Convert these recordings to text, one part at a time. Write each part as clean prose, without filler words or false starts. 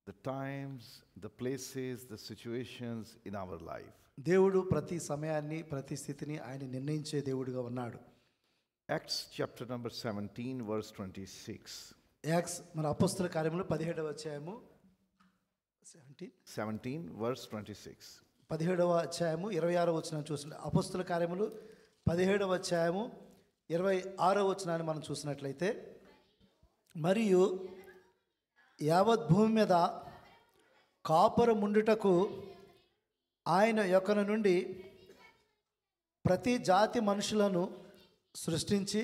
the times, the places, the situations in our life. దేవుడు ప్రతి సమయాన్ని ప్రతి స్థితిని ఆయన నిర్ణయించే దేవుడిగా ఉన్నాడు. Acts chapter number 17 verse 26. Acts మన అపొస్తల కార్యములు 17వ అధ్యాయము 17 verse 26. 17వ అధ్యాయము 26వ వచనం చూసిన అపొస్తల కార్యములు 17వ అధ్యాయము 26వ వచనాన్ని మనం చూసినట్లయితే, మరియు యావత్ భూమి మీద కాపురముండుటకు ఆయన యొక్కన నుండి ప్రతి జాతి మనుషులను సృష్టించి,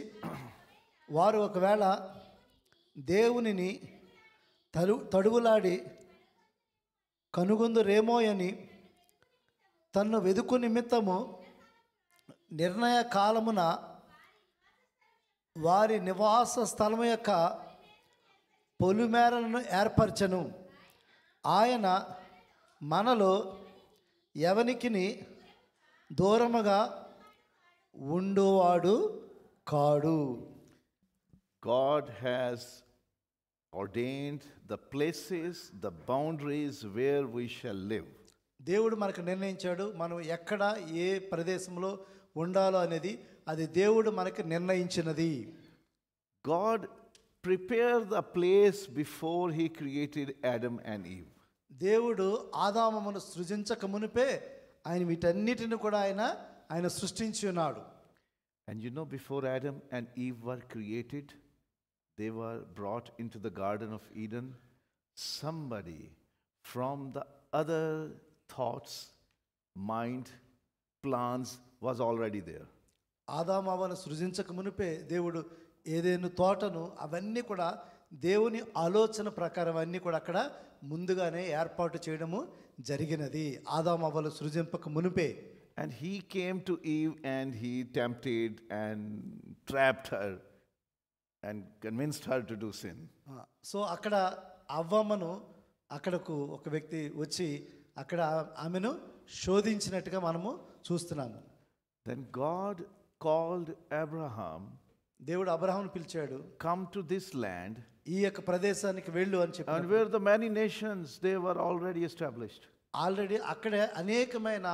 వారు ఒకవేళ దేవునిని తడువులాడి కనుగొందురేమోయని తన్ను వెదుకు నిమిత్తము నిర్ణయ కాలమున వారి నివాస స్థలము యొక్క పొలిమేరలను ఏర్పరచను. ఆయన మనలో ఎవనికిని దూరముగా ఉండువాడు కాడు. God has ordained the places, the boundaries where we shall live. దేవుడు మనకు నిర్ణయించాడు మనం ఎక్కడ ఏ ప్రదేశంలో ఉండాలో అనేది. అది దేవుడు మనకు నిర్ణయించినది. God prepared the place before he created Adam and Eve. దేవుడు ఆదామును సృజించక మునిపే ఆయన వీటన్నిటిని కూడా ఆయన సృష్టించి ఉన్నాడు. And you know, before Adam and Eve were created, they were brought into the Garden of Eden. Somebody from the other thoughts, mind, plans was already there. ఆదాము అవ్వను సృజించక మునిపే దేవుడు ఏదైనా తోటను అవన్నీ కూడా దేవుని ఆలోచన ప్రకారం అన్నీ కూడా అక్కడ ముందుగానే ఏర్పాటు చేయడము జరిగినది. ఆదాము అవ్వలు సృజింపక మునిపే. And he came to Eve and he tempted and trapped her and convinced her to do sin. So అక్కడ అవ్వమ్మను అక్కడకు ఒక వ్యక్తి వచ్చి అక్కడ ఆమెను శోధించినట్టుగా మనము చూస్తున్నాము. Then God called Abraham, దేవుడు అబ్రహామును పిలిచాడు, come to this land, ఈ యొక్క ప్రదేశానికి వెళ్ళు అని చెప్పాడు. and where the many nations they were already established. Already అక్కడే అనేకమైన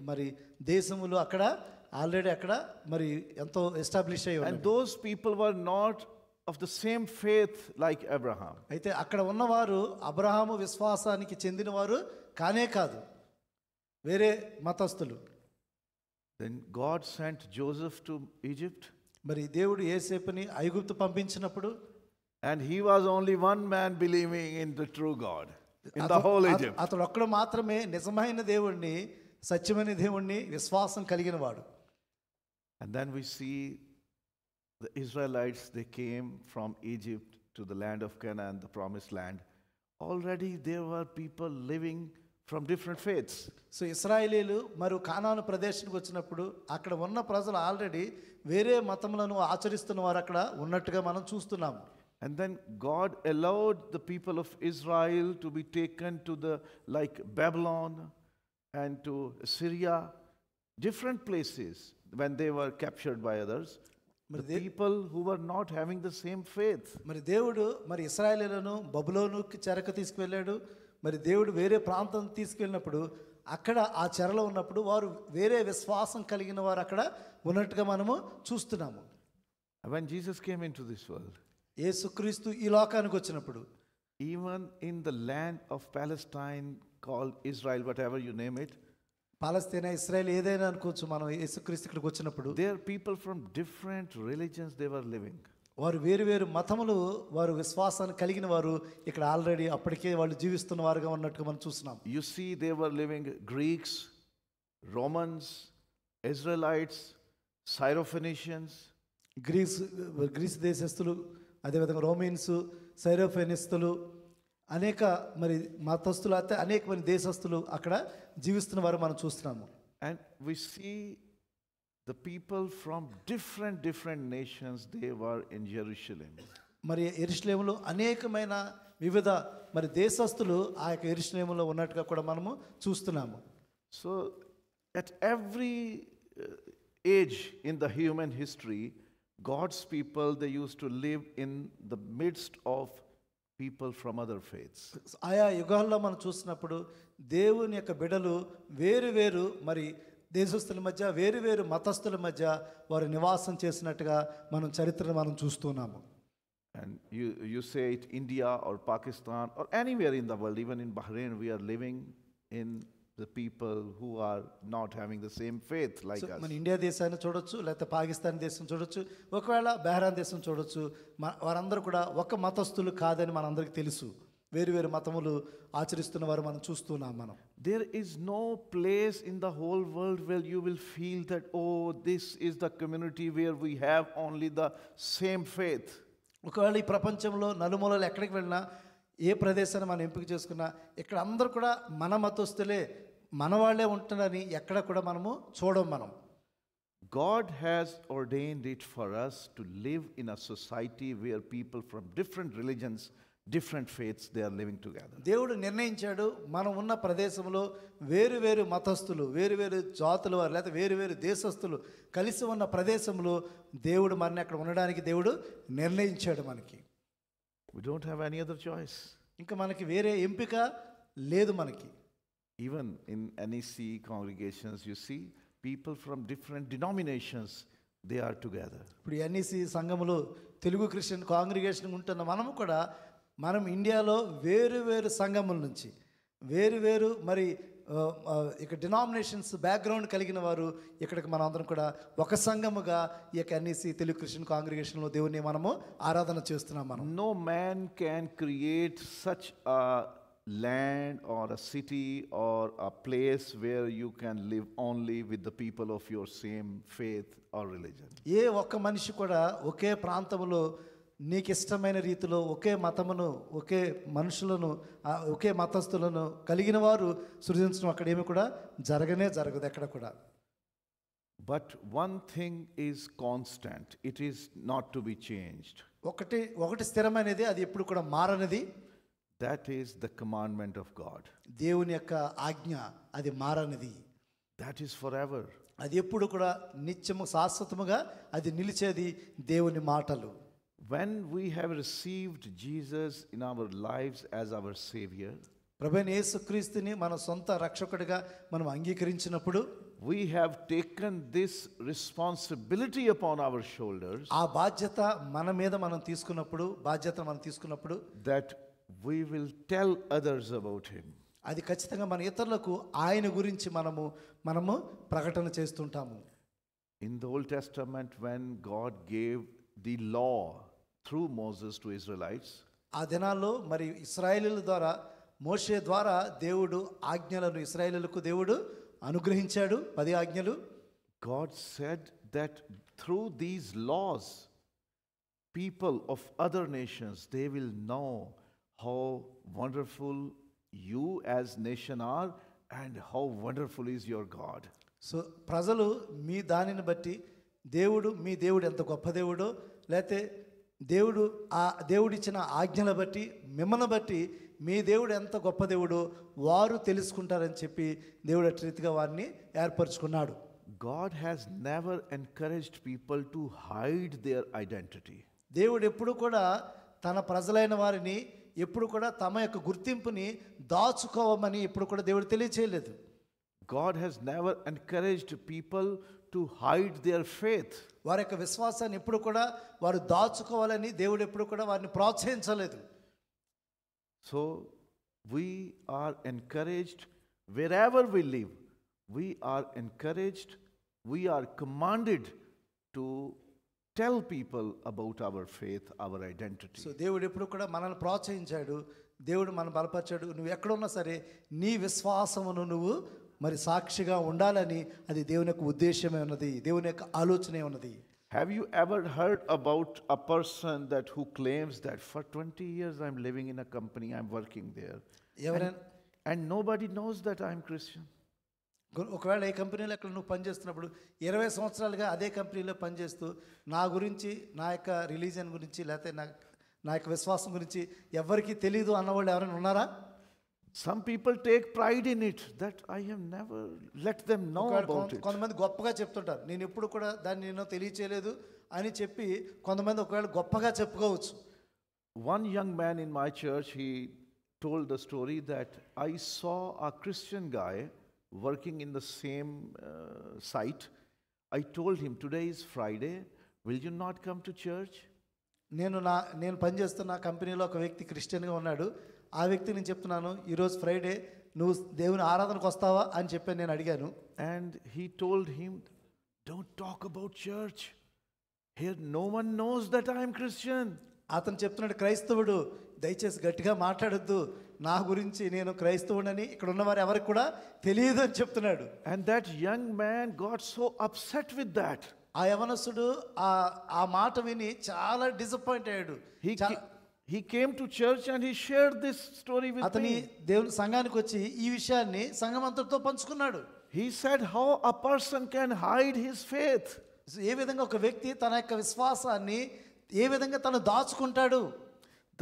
మరి దేశములు అక్కడ ఆల్రెడీ అక్కడ మరి ఎంతో ఎస్టాబ్లిష్ అయ్యి And those people were not of the same faith like Abraham. అయితే అక్కడ ఉన్నవారు అబ్రహాము విశ్వాసానికి చెందినవారు కానే కాదు, వేరే మతస్థులు. Then God sent Joseph to Egypt. మరి దేవుడు యోసేపుని ఐగుప్తు పంపించినప్పుడు And he was only one man believing in the true God in the whole Egypt. అతడు ఒక్కడు మాత్రమే నిజమైన దేవుణ్ణి, సత్యమైన దేవుణ్ణి విశ్వాసం కలిగిన వాడు. And then we see the Israelites, they came from Egypt to the land of Canaan, the promised land. Already there were people living from different faiths. So ఇశ్రాయేలీలు మరి కానాను ప్రదేశానికి వచ్చినప్పుడు అక్కడ ఉన్న ప్రజలు ఆల్రెడీ వేరే మతములను ఆచరిస్తున్న వారు అక్కడ ఉన్నట్టుగా మనం చూస్తున్నాము. And then God allowed the people of Israel to be taken to the like Babylon and to Syria, different places when they were captured by others. The people who were not having the same faith. మరి దేవుడు మరి ఇశ్రాయేలీయులను బబులోనుకి చెరకు తీసుకువెళ్ళాడు. మరి దేవుడు వేరే ప్రాంతం తీసుకెళ్ళినప్పుడు అక్కడ ఆ చెరలో ఉన్నప్పుడు వారు వేరే విశ్వాసం కలిగిన వారు అక్కడ ఉన్నట్టుగా మనము చూస్తున్నాము. When Jesus came into this world, యేసుక్రీస్తు ఈ లోకానికి వచ్చినప్పుడు, even in the land of Palestine called Israel, whatever you name it, పాలస్తీనా, ఇశ్రాయేల్ ఏదైనా అనుకోవచ్చు మనం, యేసుక్రీస్తు ఇక్కడికి వచ్చినప్పుడు there are people from different religions they were living. వారు వేరు వేరు మతములు వారు విశ్వాసాన్ని కలిగిన వారు ఇక్కడ ఆల్రెడీ అప్పటికే వాళ్ళు జీవిస్తున్న వారుగా ఉన్నట్టుగా మనం చూస్తున్నాం. You see, they were living Greeks, Romans, Israelites, Syrophoenicians. Greece దేశస్థులు, అదేవిధంగా రోమన్స్, సైరోఫెనిస్తులు, అనేక మరి మతస్థులు, అయితే అనేక మంది దేశస్థులు అక్కడ జీవిస్తున్న వారు మనం చూస్తున్నాము. And we see the people from different nations, they were in Jerusalem. మరి యెరూషలేములో అనేకమైన వివిధ మరి దేశస్థులు ఆ యొక్క యెరూషలేములో ఉన్నట్టుగా కూడా మనము చూస్తున్నాము. So at every age in the human history, God's people, they used to live in the midst of people from other faiths. ఆయా యుగాల్లో మనం చూసినప్పుడు దేవుని యొక్క బిడలు వేరు వేరు మరి దేశస్తుల మధ్య వేరు వేరు మతస్థుల మధ్య వారు నివాసం చేసినట్టుగా మనం చరిత్రను మనం చూస్తున్నాము. And you say it India or Pakistan or anywhere in the world, even in Bahrain, we are living in the people who are not having the same faith like us. మన ఇండియా దేశాన్ని చూడొచ్చు, లేకపోతే పాకిస్తాన్ దేశం చూడొచ్చు, ఒకవేళ బహ్రాన్ దేశం చూడొచ్చు. వారందరూ కూడా ఒక మతస్థులు కాదని మనందరికీ తెలుసు. వేరు వేరు మతములు ఆచరిస్తున్న వారు మనం చూస్తున్నాం. మనం There is no place in the whole world where you will feel that, oh, this is the community where we have only the same faith. ఒకవేళ ఈ ప్రపంచంలో నలుమూలలు ఎక్కడికి వెళ్ళినా, ఏ ప్రదేశాన్ని మనం ఎంపిక చేసుకున్నా, ఇక్కడ అందరూ కూడా మన మతస్థులే, మన వాళ్ళే ఉంటున్నారని ఎక్కడ కూడా మనము చూడం. మనం God has ordained it for us to live in a society where people from different religions, different faiths, they are living together. దేవుడు నిర్ణయించాడు మనం ఉన్న ప్రదేశంలో వేరు వేరు మతస్థులు, వేరు వేరు జాతుల వారు, లేకపోతే వేరు వేరు దేశస్థులు కలిసి ఉన్న ప్రదేశంలో దేవుడు మనని అక్కడ ఉండడానికి దేవుడు నిర్ణయించాడు మనకి. We don't have any other choice. ఇంకా మనకి వేరే ఎంపిక లేదు మనకి. Even in NEC congregations, you see people from different denominations, they are together. ఇప్పుడు ఎన్ఈసి సంఘములో తెలుగు క్రిస్టియన్ కాంగ్రిగేషన్ ఉంటున్న మనము కూడా, మనం ఇండియాలో వేరు వేరు సంఘముల నుంచి వేరు వేరు మరి ఇక డినామినేషన్స్ బ్యాక్గ్రౌండ్ కలిగిన వారు ఇక్కడికి మనం అందరం కూడా ఒక సంఘముగా ఈ యొక్క ఎన్ఈసి తెలుగు క్రిస్టియన్ కాంగ్రిగేషన్లో దేవుని మనము ఆరాధన చేస్తున్నాం. మనం No man can create such a land or a city or a place where you can live only with the people of your same faith or religion. ఏ ఒక్క మనిషి కూడా ఒకే ప్రాంతంలో నీకు ఇష్టమైన రీతిలో ఒకే మతమును, ఒకే మనుషులను, ఒకే మతస్థులను కలిగిన వారు సృజించడం అక్కడ ఏమి కూడా జరగదు ఎక్కడ కూడా. But one thing is constant, it is not to be changed. ఒకటి స్థిరమైనది, అది ఎప్పుడు కూడా మారనిది. That is the commandment of God. దేవుని యొక్క ఆజ్ఞ అది మారనిది. That is forever. అది ఎప్పుడు కూడా నిత్యము శాశ్వతముగా అది నిలిచేది దేవుని మాటలు. When we have received Jesus in our lives as our Savior, ప్రభువైన యేసుక్రీస్తుని మన సొంత రక్షకుడిగా మనం అంగీకరించినప్పుడు, we have taken this responsibility upon our shoulders, ఆ బాధ్యత మన మీద మనం తీసుకున్నప్పుడు that we will tell others about Him. అది ఖచ్చితంగా మన ఇతరులకు ఆయన గురించి మనము ప్రకటన చేస్తుంటాము. In the Old Testament, when God gave the law through Moses to Israelites, ఆ దినాల్లో మరి ఇశ్రాయేలీయుల ద్వారా, మోషే ద్వారా దేవుడు ఆజ్ఞలను ఇశ్రాయేలీయులకు దేవుడు అనుగ్రహించాడు, 10 ఆజ్ఞలు. God said that through these laws, people of other nations, they will know how wonderful you as nation are and how wonderful is your God. So ప్రజలు మీ దానిని బట్టి మీ దేవుడు ఎంత గొప్ప దేవుడో, లేకపోతే దేవుడిచ్చిన ఆజ్ఞల బట్టి, మిమ్మల్ని బట్టి మీ దేవుడు ఎంత గొప్ప దేవుడో వారు తెలుసుకుంటారని చెప్పి దేవుడు అట్టి రీతిగా వారిని ఏర్పరచుకున్నాడు. God has never encouraged people to hide their identity. దేవుడు ఎప్పుడు కూడా తన ప్రజలైన వారిని ఎప్పుడు కూడా తమ యొక్క గుర్తింపుని దాచుకోవమని ఎప్పుడు కూడా దేవుడు తెలియచేయలేదు. God has never encouraged people to hide their faith. వారి యొక్క విశ్వాసాన్ని ఎప్పుడు కూడా వారు దాచుకోవాలని దేవుడు ఎప్పుడు కూడా వారిని ప్రోత్సహించలేదు. So we are encouraged wherever we live. We are encouraged, we are commanded to tell people about our faith, our identity. So దేవుడు ఎప్పుడు కూడా మనల్ని ప్రోత్సహించాడు, దేవుడు మనం బలపరిచాడు. నువ్వు ఎక్కడున్నా సరే నీ విశ్వాసమును నువ్వు మరి సాక్షిగా ఉండాలని అది దేవుని యొక్క ఉద్దేశమే ఉన్నది, దేవుని యొక్క ఆలోచనే ఉన్నది. Have you ever heard about a person that who claims that for 20 years I'm living in a company, I'm working there, and nobody knows that I'm Christian? ఒకవేళ ఏ కంపెనీలో అక్కడ నువ్వు పనిచేస్తున్నప్పుడు 20 సంవత్సరాలుగా అదే కంపెనీలో పనిచేస్తూ నా గురించి, నా యొక్క రిలీజియన్ గురించి, లేకపోతే నా యొక్క విశ్వాసం గురించి ఎవరికి తెలియదు అన్నవాళ్ళు ఎవరైనా ఉన్నారా? Some people take pride in it that I have never let them know about it. కొంతమంది గొప్పగా చెప్తుంటారు, నేను ఎప్పుడు కూడా దాన్ని నేను తెలియచేయలేదు అని చెప్పి కొంతమంది ఒకవేళ గొప్పగా చెప్పుకోవచ్చు. one young man in my church, he told the story that I saw a Christian guy working in the same site. I told him, today is Friday, will you not come to church? నేను పనిచేస్తున్న కంపెనీలో ఒక వ్యక్తి క్రిస్టియన్గా ఉన్నాడు. ఆ వ్యక్తి నేను చెప్తున్నాను, ఈరోజు ఫ్రైడే, నువ్వు దేవుని ఆరాధనకు వస్తావా అని చెప్పి నేను అడిగాను. And he told him, don't talk about church. Here no one knows that I am Christian. అతను చెప్తున్నాడు, క్రైస్తవుడు, దయచేసి గట్టిగా మాట్లాడొద్దు, నా గురించి నేను క్రైస్తవుడని ఇక్కడ ఉన్నవారు ఎవరికి కూడా తెలియదు అని చెప్తున్నాడు. And that young man got so upset with that. ఆ యవనస్తుడు ఆ మాట విని చాలా డిసప్పాయింట్ అయ్యాడు. He came to church and he shared this story with అతని me. దేవుని సంఘానికి వచ్చి ఈ విషయాన్ని సంఘమంతటితో పంచుకున్నాడు. He said how a person can hide his faith. ఏ విధంగా ఒక వ్యక్తి తన యొక్క విశ్వాసాన్ని ఏ విధంగా తను దాచుకుంటాడు.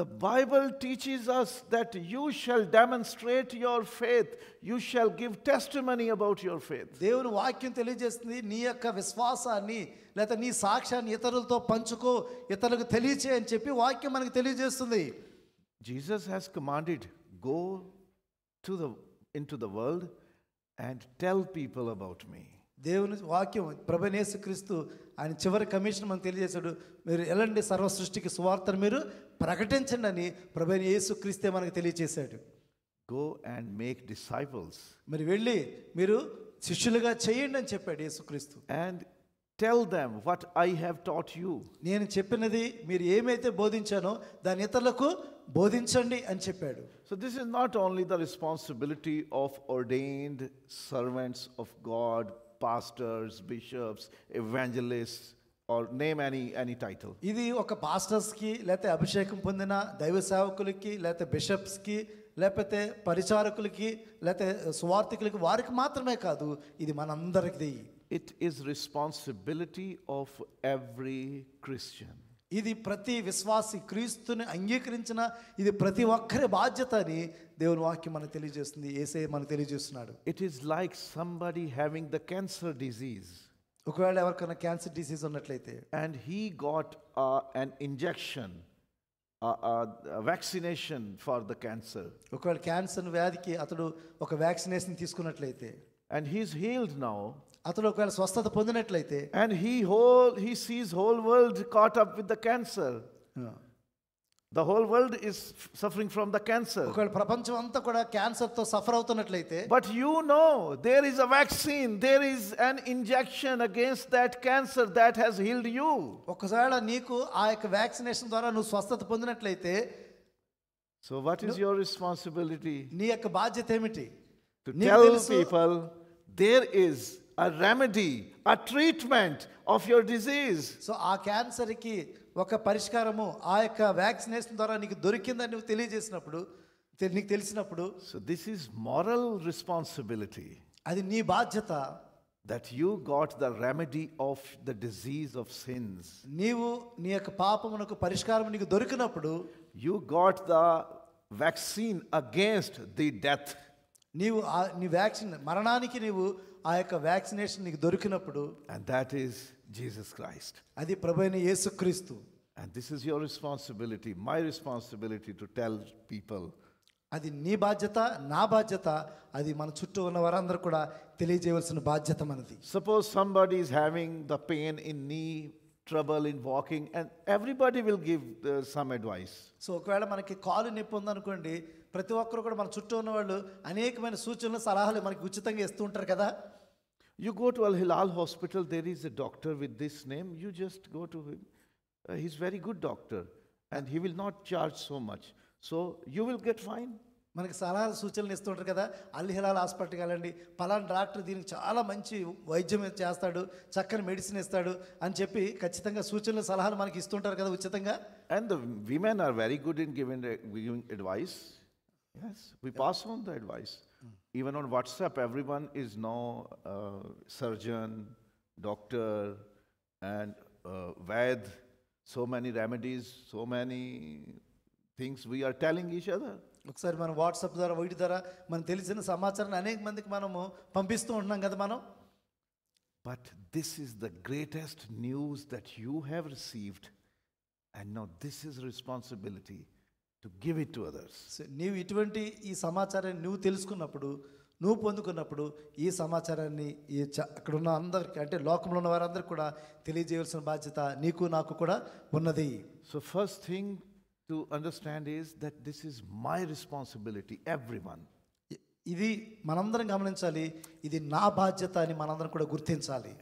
The Bible teaches us that you shall demonstrate your faith. You shall give testimony about your faith. దేవుని వాక్యం తెలియజేస్తుంది, నీ యొక్క విశ్వాసాన్ని లేదా నీ సాక్ష్యాన్ని ఇతరులతో పంచుకో, ఇతరులకు తెలియచేయ అని చెప్పి వాక్యం మనకు తెలియజేస్తుంది. Jesus has commanded, go into the world and tell people about me. దేవుని వాక్యం ప్రభువైన యేసుక్రీస్తు ఆయన చివరి కమిషన్ మనకు తెలియజేశాడు, మీరు ఎలాంటి సర్వ సృష్టికి సువార్తను మీరు ప్రకటించండి అని ప్రభువైన యేసుక్రీస్తే మనకు తెలియజేశాడు. Go and make disciples. మరి వెళ్ళి మీరు శిష్యులుగా చేయండి అని చెప్పాడు యేసుక్రీస్తు. And tell them what I have taught you. నేను చెప్పినది మీరు ఏమైతే బోధించానో దాని ఇతరులకు బోధించండి అని చెప్పాడు. So this is not only the responsibility of ordained servants of God, pastors, bishops, evangelists, or name any title. ఇది ఒక పాస్టర్స్కి లేకపోతే అభిషేకం పొందిన దైవ సేవకులకి లేకపోతే బిషప్స్కి లేకపోతే పరిచారకులకి లేకపోతే సువార్థికులకి వారికి మాత్రమే కాదు, ఇది మనందరికీ. It is responsibility of every Christian. ఇది ప్రతి విశ్వాసి క్రీస్తుని అంగీకరించిన ఇది ప్రతి ఒక్కరి బాధ్యత అని దేవుని వాక్యం మనకు తెలియజేస్తుంది, యేసయ్య మనకు తెలియజేస్తున్నాడు. It is like somebody having the cancer disease. ఒకవేళ ఎవరికైనా క్యాన్సర్ డిసీజ్ ఉన్నట్లయితే and he got an injection, a vaccination for the cancer. ఒకవేళ క్యాన్సర్ వ్యాధికి అతడు ఒక వ్యాక్సినేషన్ తీసుకున్నట్లయితే and he is healed now. అతడు ఒకవేళ స్వస్థత పొందినట్లయితే and he sees whole world caught up with the cancer. The whole world is suffering from the cancer. ఒకవేళ ప్రపంచం అంతా కూడా క్యాన్సర్ తో suffer అవుతున్నట్లయితే but you know there is a vaccine, there is an injection against that cancer that has healed you. ఒకవేళ నీకు ఆ యొక్క vaccination ద్వారా నువ్వు స్వస్థత పొందినట్లయితే so what is your responsibility? నీ యొక్క బాధ్యత ఏమిటి? to tell people there is a remedy, a treatment of your disease. So ఆ క్యాన్సర్ కి ఒక పరిష్కారము ఆ యొక్క వ్యాక్సినేషన్ ద్వారా నీకు దొరికిందని నువ్వు తెలియజేసినప్పుడు, నీకు తెలిసినప్పుడు, so this is moral responsibility. అది నీ బాధ్యత. that you got the remedy of the disease of sins. నీవు నీ యొక్క పాపమునకు పరిష్కారం నీకు దొరికినప్పుడు, you got the vaccine against the death. నీవు నీ వ్యాక్సిన్ మరణానికి నీవు ఆ యొక్క వ్యాక్సినేషన్ నీకు దొరికినప్పుడు, and that is Jesus Christ. అది ప్రభువైన యేసుక్రీస్తు. and this is your responsibility, my responsibility to tell people. అది నీ బాధ్యత, నా బాధ్యత, అది మన చుట్టూ ఉన్న వారందరూ కూడా తెలియజేయవలసిన బాధ్యత మనది. suppose somebody is having the pain in knee, trouble in walking, and everybody will give some advice. So ఒకవేళ మనకి కాలు నొప్పి ఉందనుకోండి, ప్రతి ఒక్కరు కూడా మన చుట్టూ ఉన్న వాళ్ళు అనేకమైన సూచనలు సలహాలు మనకి ఉచితంగా ఇస్తూ ఉంటారు కదా. you go to Al Hilal hospital, there is a doctor with this name, you just go to him. He's very good doctor and he will not charge so much, so you will get fine. మనకి సలహాలు సూచనలు ఇస్తూ ఉంటారు కదా. అల్ Hilal హాస్పిటల్కి వెళ్ళండి, పలానా doctor దీనికి చాలా మంచి వైద్యం చేస్తాడు, చక్కని మెడిసిన్ ఇస్తాడు అని చెప్పి ఖచ్చితంగా సూచనలు సలహాలు మనకి ఇస్తుంటారు కదా ఉచితంగా. and the women are very good in giving advice. yes, we pass on the advice. even on WhatsApp everyone is now surgeon, doctor, and Vaid. so many remedies, so many things we are telling each other. ఒకసారి మనం WhatsApp ద్వారా వీటి ద్వారా మనకు తెలిసిన సమాచారాన్ని అనేక మందికి మనము పంపిస్తూ ఉంటున్నాం కదా మనం. but this is the greatest news that you have received, And now this is responsibility to give it to others. So నీవు ఇటువంటి ఈ సమాచారాన్ని నువ్వు తెలుసుకున్నప్పుడు, నువ్వు పొందుకున్నప్పుడు ఈ సమాచారాన్ని అక్కడ ఉన్న అందరికి, అంటే లోకంలో ఉన్న వారందరికీ కూడా తెలియజేయాల్సిన బాధ్యత నీకు నాకు కూడా ఉన్నది. So first thing to understand is that this is my responsibility, everyone. ఇది మనందరం గమనించాలి, ఇది నా బాధ్యత అని మనందరం కూడా గుర్తించాలి.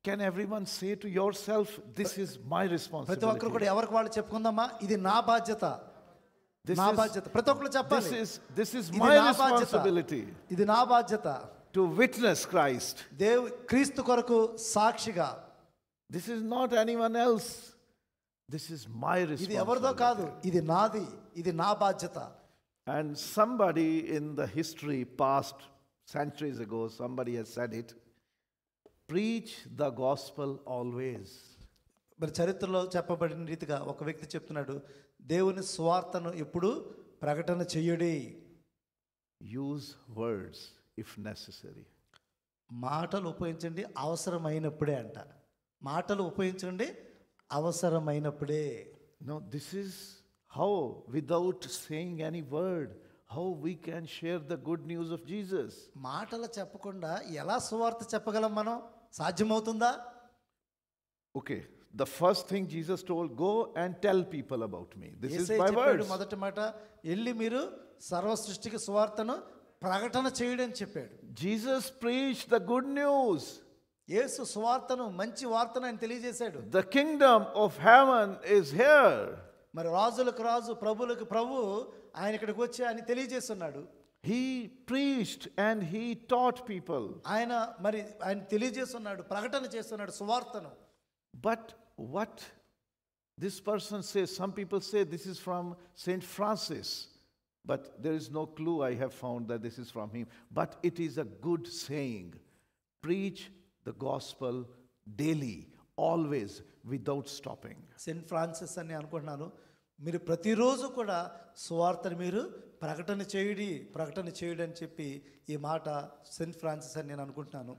Can everyone say to yourself, this is my ప్రతి responsibility? ఒక్కరు కూడా ఎవరికి వాళ్ళు చెప్పుకుందామా, ఇది నా బాధ్యత, This నా is- బాధ్యత. ప్రతి ఒక్కరు చెప్పాలి, This is ఇది my నా బాధ్యత, responsibility ఇది నా బాధ్యత. to witness Christ. క్రీస్తు కొరకు సాక్షిగా. This is not anyone else. This is my ఇది ఎవరిదో కాదు, responsibility. ఇది నాది, ఇది నా బాధ్యత. And somebody in the history past, centuries ago, somebody has said it. Preach the gospel always. మరి చరిత్రలో చెప్పబడిన రీతిగా ఒక వ్యక్తి చెప్తున్నాడు, దేవుని స్వార్థను ఎప్పుడు ప్రకటన చెయ్యడి. Use words if necessary. మాటలు ఉపయోగించండి అవసరమైనప్పుడే అంట. మాటలు ఉపయోగించండి అవసరమైనప్పుడే. No, this is how, without saying any word, how we can share the good news of Jesus. మాటలు చెప్పకుండా ఎలా సువార్త చెప్పగలం మనం? సాధ్యమవుతుందా? Okay, the first thing Jesus told, go and tell people about me. This is Yesayya my చెప్పాడు words. మొదటి మాట, వెళ్ళి మీరు సర్వ సృష్టికి సువార్తను ప్రకటన చేయడం చెప్పాడు. Jesus preached the good news. యేసు సువార్తను, మంచి వార్తను ఆయన తెలియజేశాడు. The kingdom of heaven is here. మరి రాజులకు రాజు, ప్రభులకు ప్రభు ఆయన ఇక్కడికి వచ్చి ఆయన తెలియజేస్తున్నాడు. He preached and he taught people. ఆయన తెలియజేస్తున్నాడు, ప్రకటన చేస్తున్నాడు సువార్తను. But what this person says, some people say this is from Saint Francis, but there is no clue I have found that this is from him. But it is a good saying. Preach the gospel daily, always, without stopping. Saint Francis అని అనుకుంటున్నాను. మీరు ప్రతిరోజు కూడా సువార్తను మీరు ప్రకటన చేయడి అని చెప్పి ఈ మాట సెయింట్ ఫ్రాన్సిస్ అని నేను అనుకుంటున్నాను.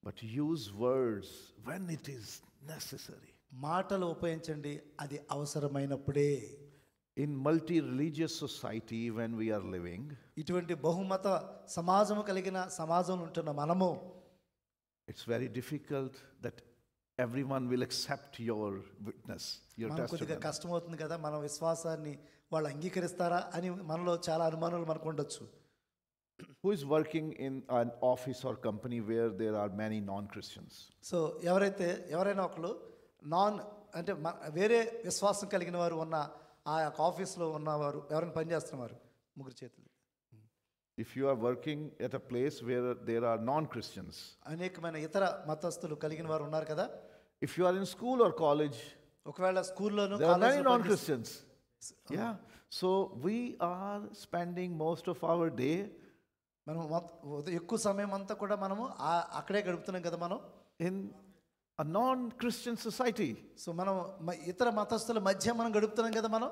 But use words when it is necessary. మాటలు ఉపయోగించండి అది అవసరమైనప్పుడే. In multi-religious society when we are living, ఇటువంటి బహుమత సమాజము కలిగిన సమాజంలో ఉంటున్న మనము, it's very difficult that everyone will accept your witness, your మనకు కొద్దిగా testimony. కష్టమవుతుంది కదా, మన విశ్వాసాన్ని వాళ్ళు అంగీకరిస్తారా అని మనలో చాలా అనుమానాలు మనకు ఉండొచ్చు. Who is working in an office or company where there are many non-Christians? So ఎవరైనా ఒకరు అంటే వేరే విశ్వాసం కలిగిన వారు ఉన్న ఆ యొక్క ఆఫీస్లో ఉన్నవారు ఎవరైనా పనిచేస్తున్నవారు, ముగ్గురు చేతులు. If you are working at a place where there are non-Christians, అనేకమైన ఇతర మతస్థులు కలిగిన వారు ఉన్నారు కదా. if you are in school or college, ఒకవేళ స్కూల్లోను there are many non-Christians. Yeah. So we are spending most of our day మనం ఎక్కువ సమయం అంతా కూడా మనము అక్కడే గడుపుతున్నాం కదా మనం, in a non-Christian society. So మనం ఇతర మతస్థుల మధ్య మనం గడుపుతున్నాం కదా మనం.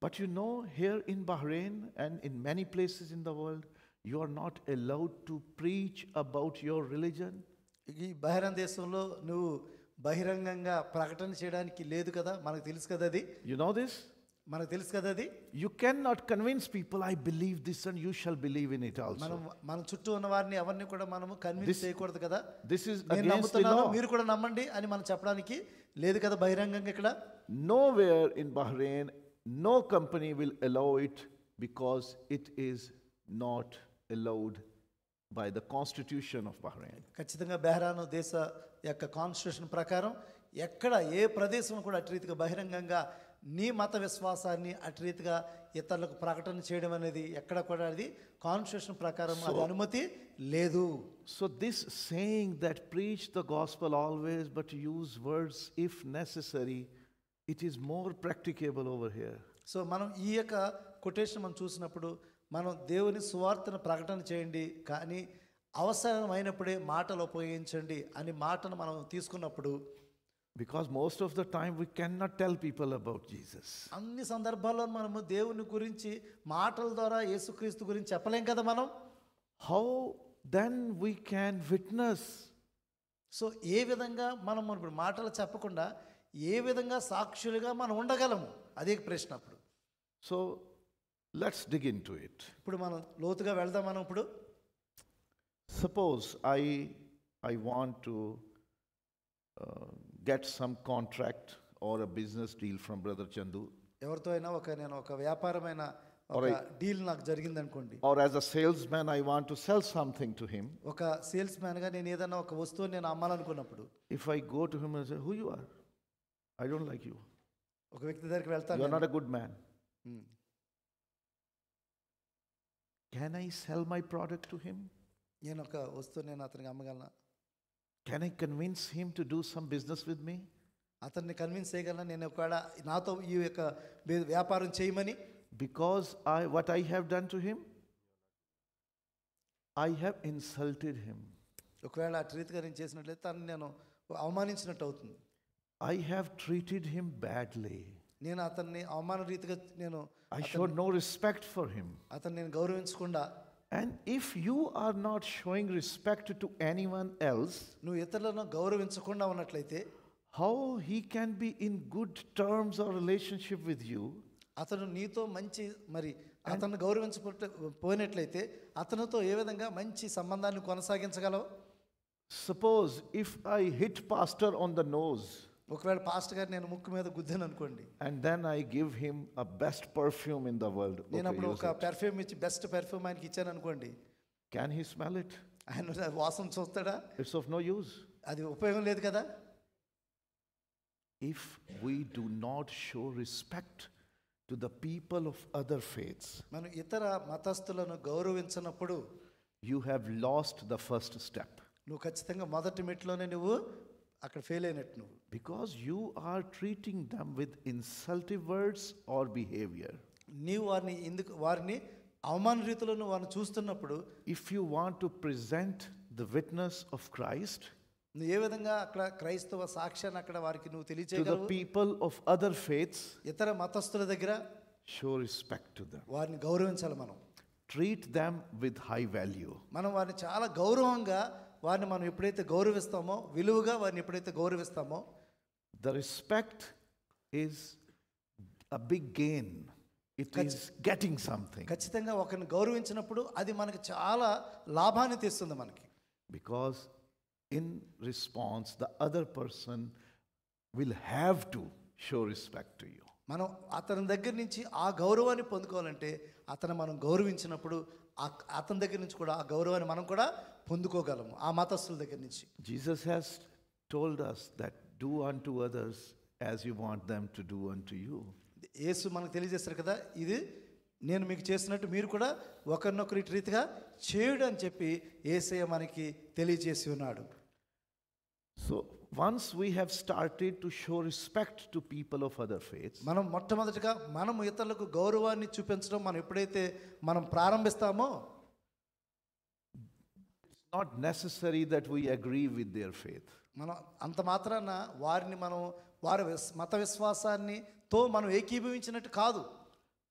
But you know, here in Bahrain and in many places in the world, you are not allowed to preach about your religion. ఈ బహిరంగ దేశంలో నువ్వు బహిరంగంగా ప్రకటన చేయడానికి లేదు కదా, మనకు తెలుసు కదా అది. You know this? మనకు తెలుసు కదా అది. You cannot convince people, I believe this and you shall believe in it also. మన చుట్టూ ఉన్న వారిని ఎవరిని కూడా మనము కన్విన్స్ చేయకూడదు కదా. This is నేను against the నమ్ముతున్నాను, law. మీరు కూడా నమ్మండి అని మనం చెప్పడానికి లేదు కదా బహిరంగంగా ఇక్కడ. Nowhere in Bahrain, no company will allow it because it is not allowed by the constitution of Bahrain. ఖచ్చితంగా బెహ్రాను దేశ యొక్క కాన్స్టిట్యూషన్ ప్రకారం ఎక్కడ ఏ ప్రదేశం కూడా అటు రీతిగా బహిరంగంగా నీ మత విశ్వాసాన్ని అటు రీతిగా ఇతరులకు ప్రకటన చేయడం అనేది ఎక్కడ కూడా అది కాన్స్టిట్యూషన్ ప్రకారం అది అనుమతి లేదు. So this saying that preach the gospel always but use words if necessary, it is more practicable over here. So మనం ఈ యొక్క కొటేషన్ మనం చూసినప్పుడు మనం దేవుని సువార్తను ప్రకటన చేయండి కానీ అవసరమైనప్పుడే మాటలు ఉపయోగించండి అని మాటను మనం తీసుకున్నప్పుడు, Because most of the time we cannot tell people about Jesus. అన్ని సందర్భాల్లో మనము దేవుని గురించి మాటల ద్వారా యేసుక్రీస్తు గురించి చెప్పలేం కదా మనం. How then we can witness? So ఏ విధంగా మనం ఇప్పుడు మాటలు చెప్పకుండా ఏ విధంగా సాక్షులుగా మనం ఉండగలము అదే ప్రశ్న అప్పుడు. So let's dig into it. ఇప్పుడు మనం లోతుగా వెళ్దాం. మనం ఇప్పుడు Suppose I want to get some contract or a business deal from Brother Chandu, ఎవరితో అయినా నేను ఒక వ్యాపారమైన ఒక డీల్ నాకు జరిగింది అనుకోండి, or as a salesman I want to sell something to him. ఒక సేల్స్ మ్యాన్గా నేను ఏదైనా ఒక వస్తువుని నేను అమ్మాలనుకున్నప్పుడు, If I go to him and say, who you are? I don't like you. ఒక వ్యక్తి దగ్గరికి వెళ్తాను, You are not a good man. Can I sell my product to him? నేను ఒక వస్తువు నేను అతనికి అమ్మగలనా? Can I convince him to do some business with me? అతన్ని కన్విన్స్ చేయగలనా నేను ఒకవేళ నాతో ఈ యొక్క వ్యాపారం చేయమని? Because what I have done to him, I have insulted him. ఒకవేళ అటు రీతిగా నేను చేసినట్లయితే తను నేను అవమానించినట్టు అవుతుంది. I have treated him badly. నేను అతన్ని అవమాన రీతిగా నేను I showed no respect for him. అతన్ని నేను గౌరవించకుండా. And if you are not showing respect to anyone else, నువ్వు ఇతరులను గౌరవించకుండా ఉన్నట్లయితే how he can be in good terms or relationship with you? అతను నీతో మంచి మరి అతను గౌరవించపోయినట్లయితే అతనితో ఏ విధంగా మంచి సంబంధాన్ని కొనసాగించగలవు? Suppose if I hit pastor on the nose, ఒకవేళ పాస్టర్ గారు నేను ముక్కు మీద గుద్దాను అనుకోండి, and then I give him a best perfume in the world. నేను Okay, అప్పుడు use ఒక it. పెర్ఫ్యూమ్ ఇచ్చి బెస్ట్ పెర్ఫ్యూమ్ ఆయనకి ఇచ్చాను అనుకోండి, Can he smell it? ఆయన వాసన చూస్తాడా? It's of no use. అది ఉపయోగం లేదు కదా. If we do not show respect to the people of other faiths, మనం ఇతర మతస్థులను గౌరవించినప్పుడు you have lost the first step. నువ్వు ఖచ్చితంగా మొదటి మెట్లోనే నువ్వు అక్కడ ఫెయిల్ అయినట్టు. నువ్వు Because you are treating them with insultive words or behavior. నీవు వారిని అవమాన రీతిలో నువ్వు వారిని చూస్తున్నప్పుడు, If you want to present the witness of Christ నువ్వు ఏ విధంగా అక్కడ క్రైస్తవ సాక్ష్యాన్ని అక్కడ వారికి నువ్వు to the తెలియజేయగలవు? people of other faiths, ఇతర మతస్థుల దగ్గర show respect to them. వారిని గౌరవించాలి. మనం Treat them with high value. మనం వారిని చాలా గౌరవంగా వారిని మనం ఎప్పుడైతే గౌరవిస్తామో, విలువగా వారిని ఎప్పుడైతే గౌరవిస్తామో, The respect is a big gain. It is getting something. ఖచ్చితంగా ఒకరిని గౌరవించినప్పుడు అది మనకి చాలా లాభాన్ని తెస్తుంది మనకి. Because in response, the other person will have to show respect to you. మనం అతని దగ్గర నుంచి ఆ గౌరవాన్ని పొందుకోవాలంటే అతను మనం గౌరవించినప్పుడు అతని దగ్గర నుంచి కూడా ఆ గౌరవాన్ని మనం కూడా పొందుకోగలము, ఆ మతస్థుల దగ్గర నుంచి. Jesus has told us that do unto others as you want them to do unto you. యేసు మనకు తెలియజేస్తారు కదా, ఇది నేను మీకు చేసినట్టు మీరు కూడా ఒకరినొకరి రీతిగా చేయుడు అని చెప్పి యేసయ్య మనకి తెలియజేసి ఉన్నాడు. So once we have started to show respect to people of other faiths, మనం మొట్టమొదటిగా మనము ఇతరులకు గౌరవాన్ని చూపించడం మనం ఎప్పుడైతే మనం ప్రారంభిస్తామో, it's not necessary that we agree with their faith. మనం అంత మాత్రాన వారిని మనం వారి మత విశ్వాసాన్నితో మనం ఏకీభవించినట్టు కాదు.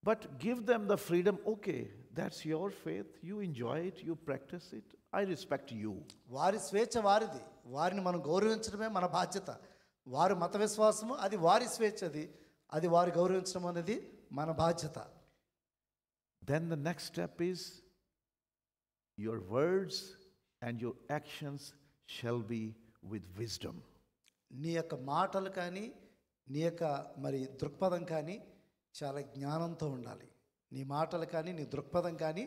But give them the freedom. Okay, that's your faith. You enjoy it. You practice it. I respect you. వారి స్వేచ్ఛ వారిది, వారిని మనం గౌరవించడమే మన బాధ్యత. వారి మత విశ్వాసము అది వారి స్వేచ్ఛ, అది వారి గౌరవించడం అనేది మన బాధ్యత. Then the next step is your words and your actions shall be with wisdom. నీ యొక్క మాటలు కానీ నీ యొక్క మరి దృక్పథం కానీ చాలా జ్ఞానంతో ఉండాలి. నీ మాటలు కానీ నీ దృక్పథం కానీ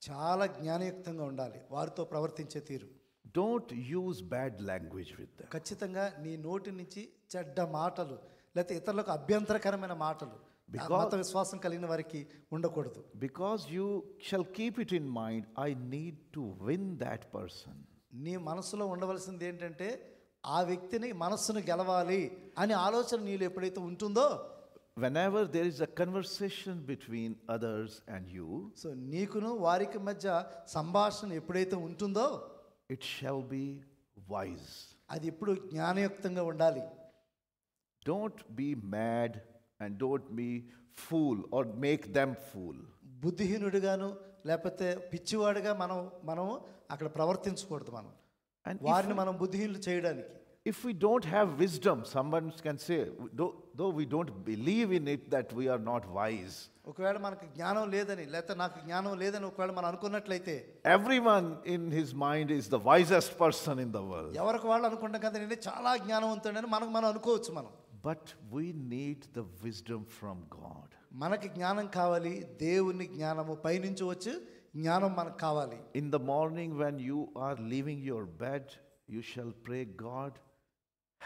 చాలా జ్ఞానయుక్తంగా ఉండాలి. వారితో ప్రవర్తించే తీరు. Don't use bad language with them. ఖచ్చితంగా నీ నోటి నుంచి చెడ్డ మాటలు లేకపోతే ఇతరులకు అభ్యంతరకరమైన మాటలు మత విశ్వాసం కలిగిన వారికి ఉండకూడదు. Because you shall keep it in mind, I need to win that person. నీ మనసులో ఉండవలసింది ఏంటంటే ఆ వ్యక్తిని మనస్సును గెలవాలి అనే ఆలోచన నీలో ఎప్పుడైతే ఉంటుందో, Whenever there is a conversation between others and you, so నీకును వారికి మధ్య సంభాషణ ఎప్పుడైతే ఉంటుందో, it shall be wise. అది ఇప్పుడు జ్ఞానయుక్తంగా ఉండాలి. Don't be mad and don't be fool or make them fool. బుద్ధిహీనుడిగాను లేకపోతే పిచ్చివాడిగా మనం అక్కడ ప్రవర్తించకూడదు. మనం And వారిని మనం బుద్ధిహీనులు చేయడానికి. if we don't have wisdom, someone can say, though we don't believe in it, that we are not wise. ఒకవేళ మనకు జ్ఞానం లేదని లేకపోతే నాకు జ్ఞానం లేదని ఒకవేళ మనం అనుకున్నట్లయితే, Everyone in his mind is the wisest person in the world. ఎవరికి వాళ్ళు అనుకుంటాం కదా నేను చాలా జ్ఞానవంతుడని మనం అనుకోవచ్చు మనం. But we need the wisdom from God. మనకి జ్ఞానం కావాలి, దేవుని జ్ఞానము పైనుంచి వచ్చి జ్ఞానం మనకు కావాలి. In the morning when you are leaving your bed, you shall pray, God,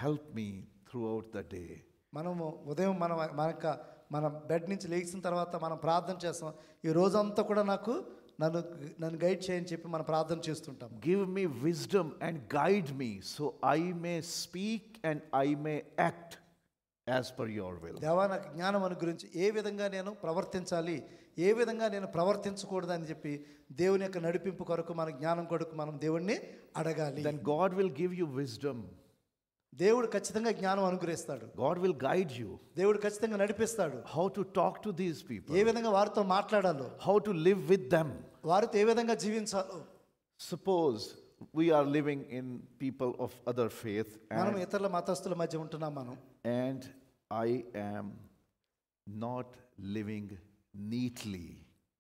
help me throughout the day. మనము ఉదయం మన బెడ్ నుంచి లేచిన తర్వాత మనం ప్రార్థన చేస్తాం, ఈ రోజంతా కూడా నన్ను గైడ్ చేయని చెప్పి మనం ప్రార్థన చేస్తుంటాం. Give me wisdom and guide me so I may speak and I may act as per your will. దేవా నాకు జ్ఞానం అనుగ్రహించి ఏ విధంగా నేను ప్రవర్తించాలి, ఏ విధంగా నేను ప్రవర్తించకూడదు అని చెప్పి దేవుని యొక్క నడిపింపు కొరకు మన జ్ఞానం కొరకు మనం దేవుణ్ణి అడగాలి. Then God will give you wisdom. దేవుడు ఖచ్చితంగా జ్ఞానం అనుగ్రహిస్తాడు. God will guide you. దేవుడు ఖచ్చితంగా నడిపిస్తాడు. How to talk to these people. ఏ విధంగా వారితో మాట్లాడాలో, How to live with them. వారితో ఏ విధంగా జీవించాలో. Suppose we are living in people of other faith మనం ఇతరుల మతస్థుల మధ్య ఉంటున్నాం మనం. and I am not living neatly,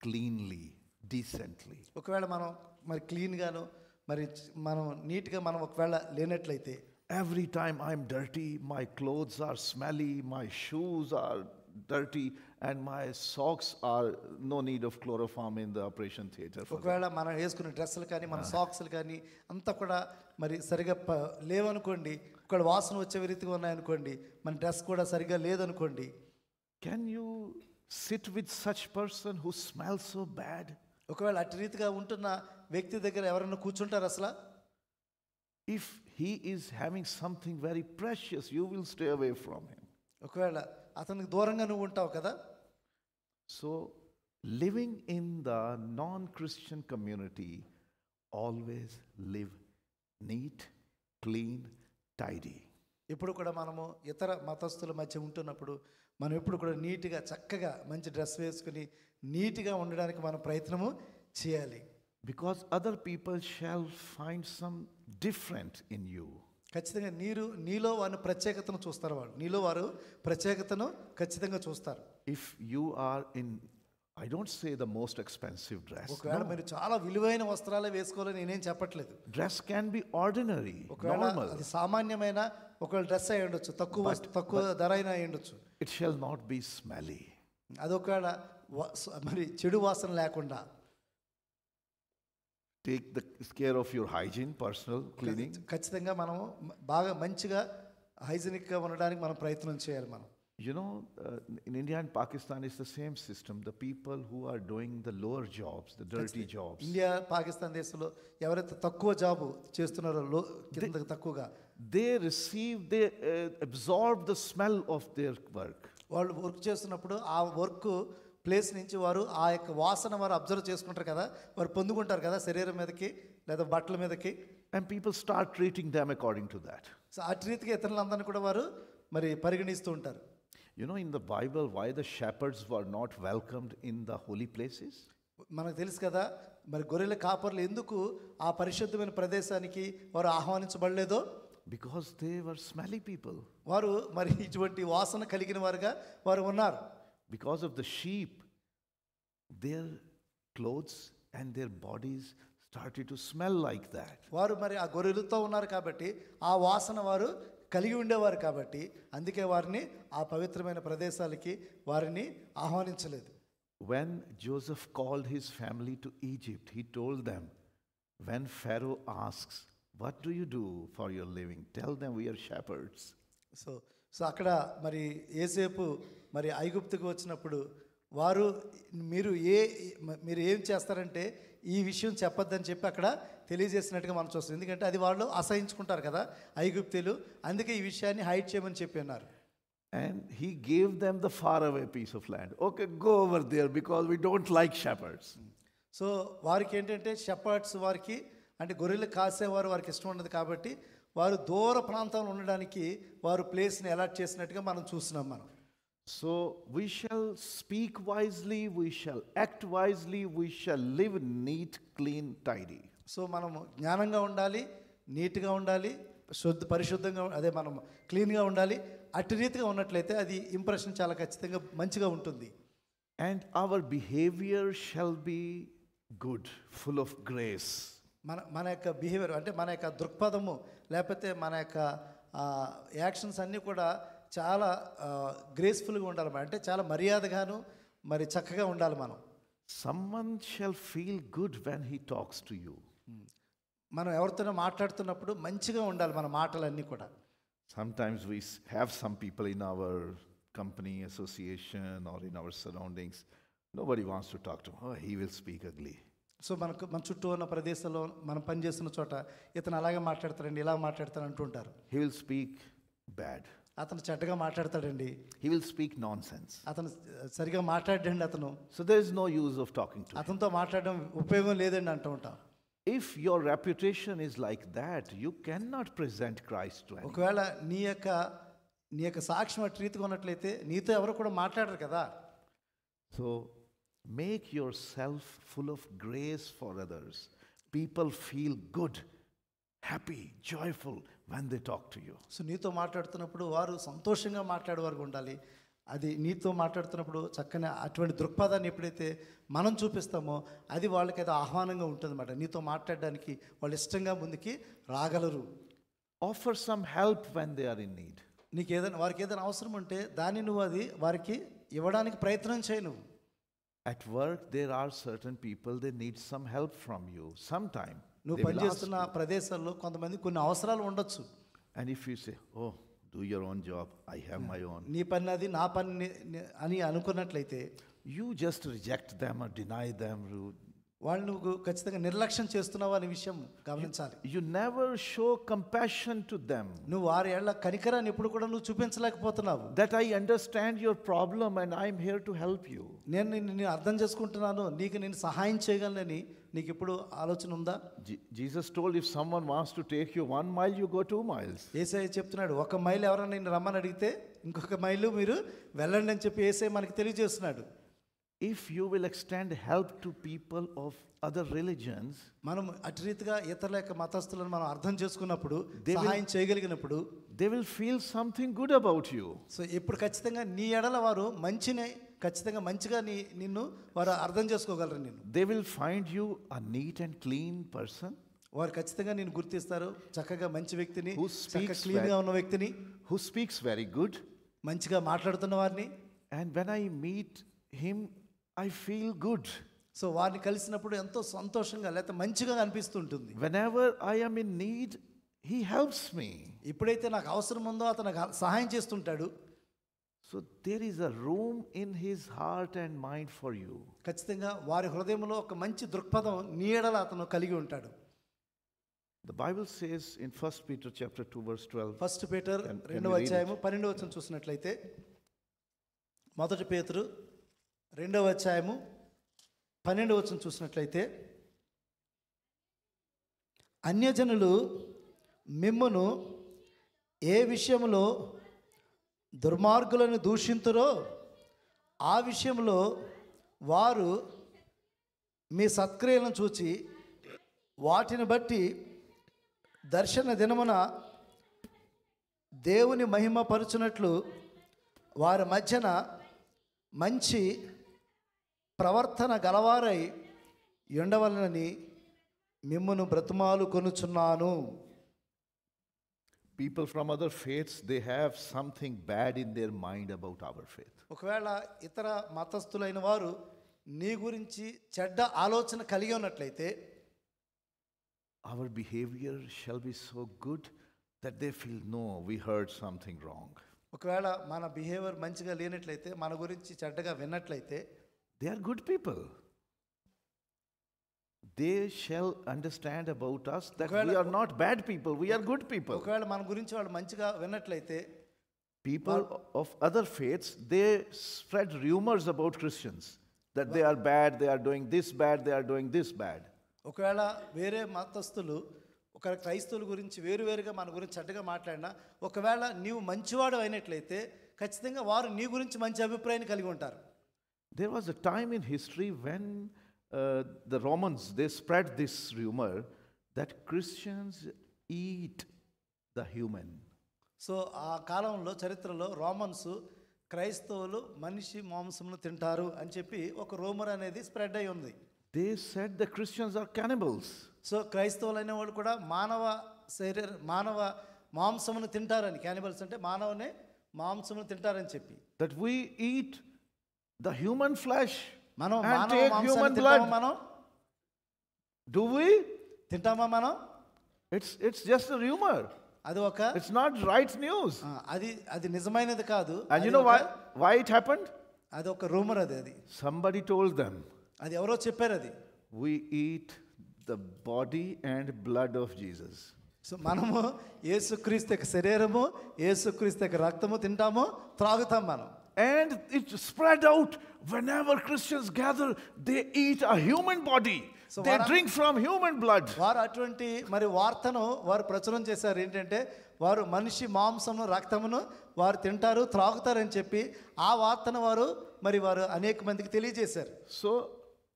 cleanly, decently. ఒకవేళ మనం మరి క్లీన్గాను మనం నీట్గా మనం ఒకవేళ లేనట్లయితే, Every time I'm dirty, my clothes are smelly, my shoes are dirty, and my socks are no need of chloroform in the operation theater. ఒకవేళ మనం వేసుకునే డ్రెస్సులు కానీ మన సాక్స్లు కానీ అంతా కూడా మరి సరిగా లేవనుకోండి, ఒకవేళ వాసన వచ్చే రీతిగా ఉన్నాయనుకోండి, మన డ్రెస్ కూడా సరిగా లేదనుకోండి. Can you sit with such person who smells so bad? ఒకవేళ అటు రీతిగా ఉంటున్న వ్యక్తి దగ్గర ఎవరైనా కూర్చుంటారు అసలు? If he is having something very precious, you will stay away from him. ఒకవేళ అతనికి దూరంగా నువ్వు ఉంటావు కదా. So living in the non-Christian community, always live neat, clean, tidy. ఇప్పుడు కూడా మనము ఇతర మతస్థుల మధ్య ఉంటున్నప్పుడు మనం ఎప్పుడు కూడా నీట్గా చక్కగా మంచి డ్రెస్ వేసుకుని నీట్గా ఉండడానికి మనం ప్రయత్నము చేయాలి. Because other people shall find some different in you. ఖచ్చితంగా నీలో వారి ప్రత్యేకతను చూస్తారు, నీలో వారు ప్రత్యేకతను ఖచ్చితంగా చూస్తారు. If you are in, I don't say the most expensive dress. ఒకవేళ మీరు చాలా విలువైన వస్త్రాలే వేసుకోవాలని నేనేం చెప్పట్లేదు. Dress can be ordinary, ఒకవేళ normal. అది సామాన్యమైన ఒకవేళ డ్రెస్ అయి ఉండొచ్చు, తక్కువ ధర అయినా అయి ఉండొచ్చు. It shall not be smelly. అది ఒకవేళ మరి చెడు వాసన లేకుండా. Take the care of your hygiene, personal cleaning. ఖచ్చితంగా మనము బాగా మంచిగా హైజీనిక్గా ఉండడానికి మనం ప్రయత్నం చేయాలి మనం. You know, in India and Pakistan it's the same system. The people who are doing the lower jobs, the dirty jobs. India Pakistan దేశంలో ఎవరైతే తక్కువ జాబు చేస్తున్నారో కింద తక్కువగా, they absorb the smell of their work. వాళ్ళు వర్క్ చేస్తున్నప్పుడు ఆ work place నుంచి వారు ఆ యొక్క వాసన వారు అబ్జర్వ్ చేసుకుంటారు కదా, వారు పొందుకుంటారు కదా శరీరం మీదకి లేదా బట్టల మీదకి. And people start treating them according to that. So అటు రీతిగా ఇతరులందరినీ కూడా వారు మరి పరిగణిస్తూ ఉంటారు. You know, in the Bible, why the shepherds were not welcomed in the holy places? మనకు తెలుసు కదా మరి గొర్రెల కాపర్లు ఎందుకు ఆ పరిశుద్ధమైన ప్రదేశానికి వారు ఆహ్వానించబడలేదో. Because they were smelly people. వారు మరి ఇటువంటి వాసన కలిగిన వారుగా వారు ఉన్నారు. Because of the sheep, their clothes and their bodies started to smell like that. వారు మరి ఆ గొర్రెలతో ఉన్నారు కాబట్టి ఆ వాసన వారు కలిగి ఉండేవారు కాబట్టి అందుకే వారిని ఆ పవిత్రమైన ప్రదేశాలకి వారిని ఆహ్వానించలేదు. When Joseph called his family to Egypt, he told them, when Pharaoh asks, what do you do for your living? Tell them we are shepherds. So అక్కడ మరి యోసేపు మరి ఐగుప్తుకు వచ్చినప్పుడు వారు మీరు ఏం చేస్తారంటే ఈ విషయం చెప్పొద్దని చెప్పి అక్కడ తెలియజేసినట్టుగా మనం చూస్తాం. ఎందుకంటే అది వాళ్ళు అసహించుకుంటారు కదా ఐగుప్తీయులు, అందుకే ఈ విషయాన్ని హైడ్ చేయమని చెప్పి అన్నారు. And he gave them the faraway piece of land. Okay, go over there because we don't like shepherds. So వారికి ఏంటంటే షెపర్డ్స్ వారికి అంటే గొర్రెలు కాసేవారు వారికి ఇష్టం ఉండదు కాబట్టి వారు దూర ప్రాంతంలో ఉండడానికి వారు ప్లేస్ని అలాట్ చేసినట్టుగా మనం చూస్తున్నాం మనం. So we shall speak wisely, we shall act wisely, we shall live neat, clean, tidy. So మనము జ్ఞానంగా ఉండాలి, నీట్గా ఉండాలి, పరిశుద్ధంగా అదే మనం క్లీన్గా ఉండాలి. అట్టి రీతిగా ఉన్నట్లయితే అది ఇంప్రెషన్ చాలా ఖచ్చితంగా మంచిగా ఉంటుంది. And our behavior shall be good, full of grace. మన యొక్క బిహేవియర్ అంటే మన యొక్క దృక్పథము లేకపోతే మన యొక్క యాక్షన్స్ అన్నీ కూడా చాలా గ్రేస్ఫుల్గా ఉండాలి, అంటే చాలా మర్యాదగాను మరి చక్కగా ఉండాలి. Someone shall feel good when he talks to you. మనం ఎవరితోనో మాట్లాడుతున్నప్పుడు మంచిగా ఉండాలి మన మాటలన్నీ కూడా. Sometimes we have some people in our company, association, or in our surroundings. Nobody wants to talk to him. Oh, he will speak ugly. So మన చుట్టూ ఉన్న ప్రదేశంలో మనం పనిచేస్తున్న చోట ఇతను అలాగే మాట్లాడతాడండి, ఇలా మాట్లాడతాడు అంటుంటారు. He will speak bad. అతను చెడ్డగా మాట్లాడతాడండి. He will speak nonsense. అతను సరిగా మాట్లాడండి అతను. So there is no use of talking to him. అతనితో మాట్లాడడం ఉపయోగం లేదండి అంటూ ఉంటాం. If your reputation is like that, you cannot present Christ to anyone. ఒకవేళ నీ యొక్క సాక్ష్యం అటు రీతిగా ఉన్నట్లయితే నీతో ఎవరు కూడా మాట్లాడరు కదా. So make yourself full of grace for others. People feel good, happy, joyful when they talk to you. So నీతో మాట్లాడుతున్నప్పుడు వారు సంతోషంగా మాట్లాడేవారు ఉండాలి. అది నీతో మాట్లాడుతున్నప్పుడు చక్కని అటువంటి దృక్పథాన్ని ఎప్పుడైతే మనం చూపిస్తామో అది వాళ్ళకైతే ఆహ్వానంగా ఉంటుందన్నమాట. నీతో మాట్లాడడానికి వాళ్ళు ఇష్టంగా ముందుకి రాగలరు. Offer some help when they are in need. నీకు ఏదైనా వారికి ఏదైనా అవసరం ఉంటే దాన్ని నువ్వు అది వారికి ఇవ్వడానికి ప్రయత్నం చేయి. నువ్వు At work there are certain people, they need some help from you sometime. నువ్వు పనిచేస్తున్న ప్రదేశాల్లో కొంతమంది కొన్ని అవసరాలు ఉండొచ్చు. And if you say, oh, do your own job, I have my own. నీ పని అది నా పని అని అనుకున్నట్లయితే You just reject them or deny them. వాళ్ళు నువ్వు ఖచ్చితంగా నిర్లక్ష్యం చేస్తున్నావు అనే విషయం గమనించాలి. You never show compassion to them. నువ్వు వారి ఏళ్ల కనికరాన్ని ఎప్పుడు కూడా నువ్వు చూపించలేకపోతున్నావు. That I understand your problem and I am here to help you. నేను నిన్ను అర్థం చేసుకుంటున్నాను, నీకు నేను సహాయం చేయగలనని నీకు ఎప్పుడు ఆలోచన ఉందా? Jesus told if someone wants to take you 1 mile, you go 2 miles. యేసయ్య చెప్తున్నాడు, 1 మైల్ ఎవరైనా నిన్ను రమ్మని అడిగితే ఇంకొక మైలు మీరు వెళ్ళండి అని చెప్పి యేసయ్య మనకి తెలియజేస్తున్నాడు. If you will extend help to people of other religions, మనం అటు రీతిగా ఇతరుల యొక్క మతస్థులను మనం అర్థం చేసుకున్నప్పుడు, సహాయం చేయగలిగినప్పుడు they will feel something good about you. So ఇప్పుడు ఖచ్చితంగా నీ ఎడల వారు ఖచ్చితంగా మంచిగా నిన్ను వారు అర్థం చేసుకోగలరు. నిన్ను They will find you a neat and clean person. వారు ఖచ్చితంగా నిన్ను గుర్తిస్తారు, చక్కగా మంచి వ్యక్తిని, చక్కగా క్లీన్గా ఉన్న వ్యక్తిని, who speaks very good, మంచిగా మాట్లాడుతున్న వారిని. And when I meet him, I feel good. So వారిని కలిసినప్పుడు ఎంతో సంతోషంగా లేకపోతే మంచిగా అనిపిస్తుంటుంది. Whenever I am in need, he helps me. ఎప్పుడైతే నాకు అవసరం ఉందో అతను సహాయం చేస్తుంటాడు. So there is a room in his heart and mind for you. ఖచ్చితంగా వారి హృదయంలో ఒక మంచి దృక్పథం నీ ఎడల అతను కలిగి ఉంటాడు. The Bible says in 1 Peter chapter 2 verse 12. 1 Peter 2వ అధ్యాయము 12వ వచనం చూసినట్లయితే, 1 పేతురు 2వ అధ్యాయము 12వ వచనం చూసినట్లయితే, అన్యజనులు మిమ్మును ఏ విషయంలో దుర్మార్గులను దూషింతురో ఆ విషయంలో వారు మీ సత్క్రియలను చూచి వాటిని బట్టి దర్శన దినమున దేవుని మహిమ పరుచునట్లు వారి మధ్యన మంచి ప్రవర్తన గలవారై ఉండవలనని మిమ్మును బ్రతుమాలు కొనుచున్నాను. People from other faiths, they have something bad in their mind about our faith. ఒకవేళ ఇతర మతస్థులైన వారు నీ గురించి చెడ్డ ఆలోచన కలిగి ఉన్నట్లయితే, our behavior shall be so good that they feel, no, we heard something wrong. ఒకవేళ మన బిహేవియర్ మంచిగా లేనట్లయితే, మన గురించి చెడ్డగా విన్నట్లయితే, they are good people. They shall understand about us that we are not bad people, we are good people. ఒకవేళ మన గురించి వాళ్ళు మంచిగా విన్నట్లయితే, people of other faiths, they spread rumors about Christians that they are bad, they are doing this bad, they are doing this bad. ఒకవేళ వేరే మతస్థులు ఒక క్రైస్తవుల గురించి వేరువేరుగా మన గురించి చెడ్డగా మాట్లాడినా, ఒకవేళ నీవు మంచివాడు అయినట్లయితే ఖచ్చితంగా వారు నీ గురించి మంచి అభిప్రాయాన్ని కలిగి ఉంటారు. There was a time in history when the Romans, they spread this rumor that Christians eat the human. So ఆ కాలంలో చరిత్రలో రోమన్స్ క్రైస్తవులు మనిషి మాంసమును తింటారు అని చెప్పి ఒక రూమర్ అనేది స్ప్రెడ్ అయి ఉంది. They said the Christians are cannibals. So క్రైస్తవులు అనే వాళ్ళు కూడా మానవ మాంసమును తింటారని, క్యానిబల్స్ అంటే మానవునే మాంసమును తింటారని చెప్పి, That we eat the human flesh మనం and మానవ take మాంసాన్ని human తింటామా? blood. మనం Do we? తింటామా మనం? It's just a rumor. అది ఒక It's not right news. అది నిజమైనది కాదు. And you know why it happened? అది ఒక రూమర్. అది Somebody told them, అది ఎవరో చెప్పారు. అది we eat the body and blood of Jesus. So మనము యేసుక్రీస్తు యొక్క శరీరము, యేసుక్రీస్తు యొక్క రక్తము తింటాము, త్రాగుతాం మనం. And it spread out. Whenever Christians gather, they eat a human body. So they drink from human blood. వారు అటువంటి మరి వార్తను వారు ప్రచురం చేశారు. ఏంటంటే వారు మనిషి మాంసమును రక్తమును వారు తింటారు, త్రాగుతారని చెప్పి ఆ వార్తను వారు అనేక మందికి తెలియజేశారు. So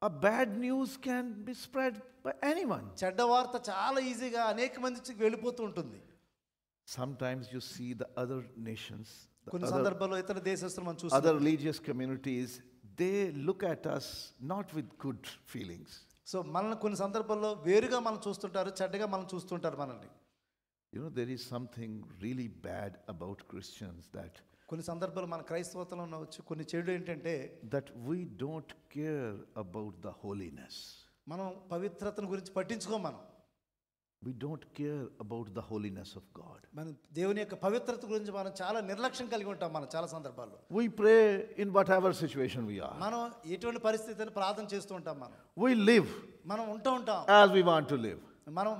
a bad news can be spread by anyone. చెడ్డ వార్త చాలా ఈజీగా అనేక మందికి వెళ్ళిపోతూ ఉంటుంది. Sometimes you see the other nations, కొన్ని సందర్భాల్లో ఇతర దేశస్తులు మనం చూస్తాం, other religious communities, they look at us not with good feelings. So మనల్ని కొన్ని సందర్భాల్లో వేరుగా మనం చూస్తుంటారు, చెడ్డగా మనం చూస్తుంటారు మనల్ని. You know, there is something really bad about Christians కొన్ని సందర్భాల్లో మన క్రైస్తవత్వంలో ఉండవచ్చు కొన్ని చెడు ఏంటంటే that we don't care about the holiness. మనం పవిత్రతను గురించి పట్టించుకోం. We don't care about the holiness of God. మనం దేవుని యొక్క పవిత్రత గురించి మనం చాలా నిర్లక్ష్యం కలిగి ఉంటాం. మనం చాలా సందర్భాల్లో We pray in whatever situation we are. మనం ఎటువంటి పరిస్థితిని ప్రార్థన చేస్తూ ఉంటాం. We live మనం ఉంటాం as we want to live.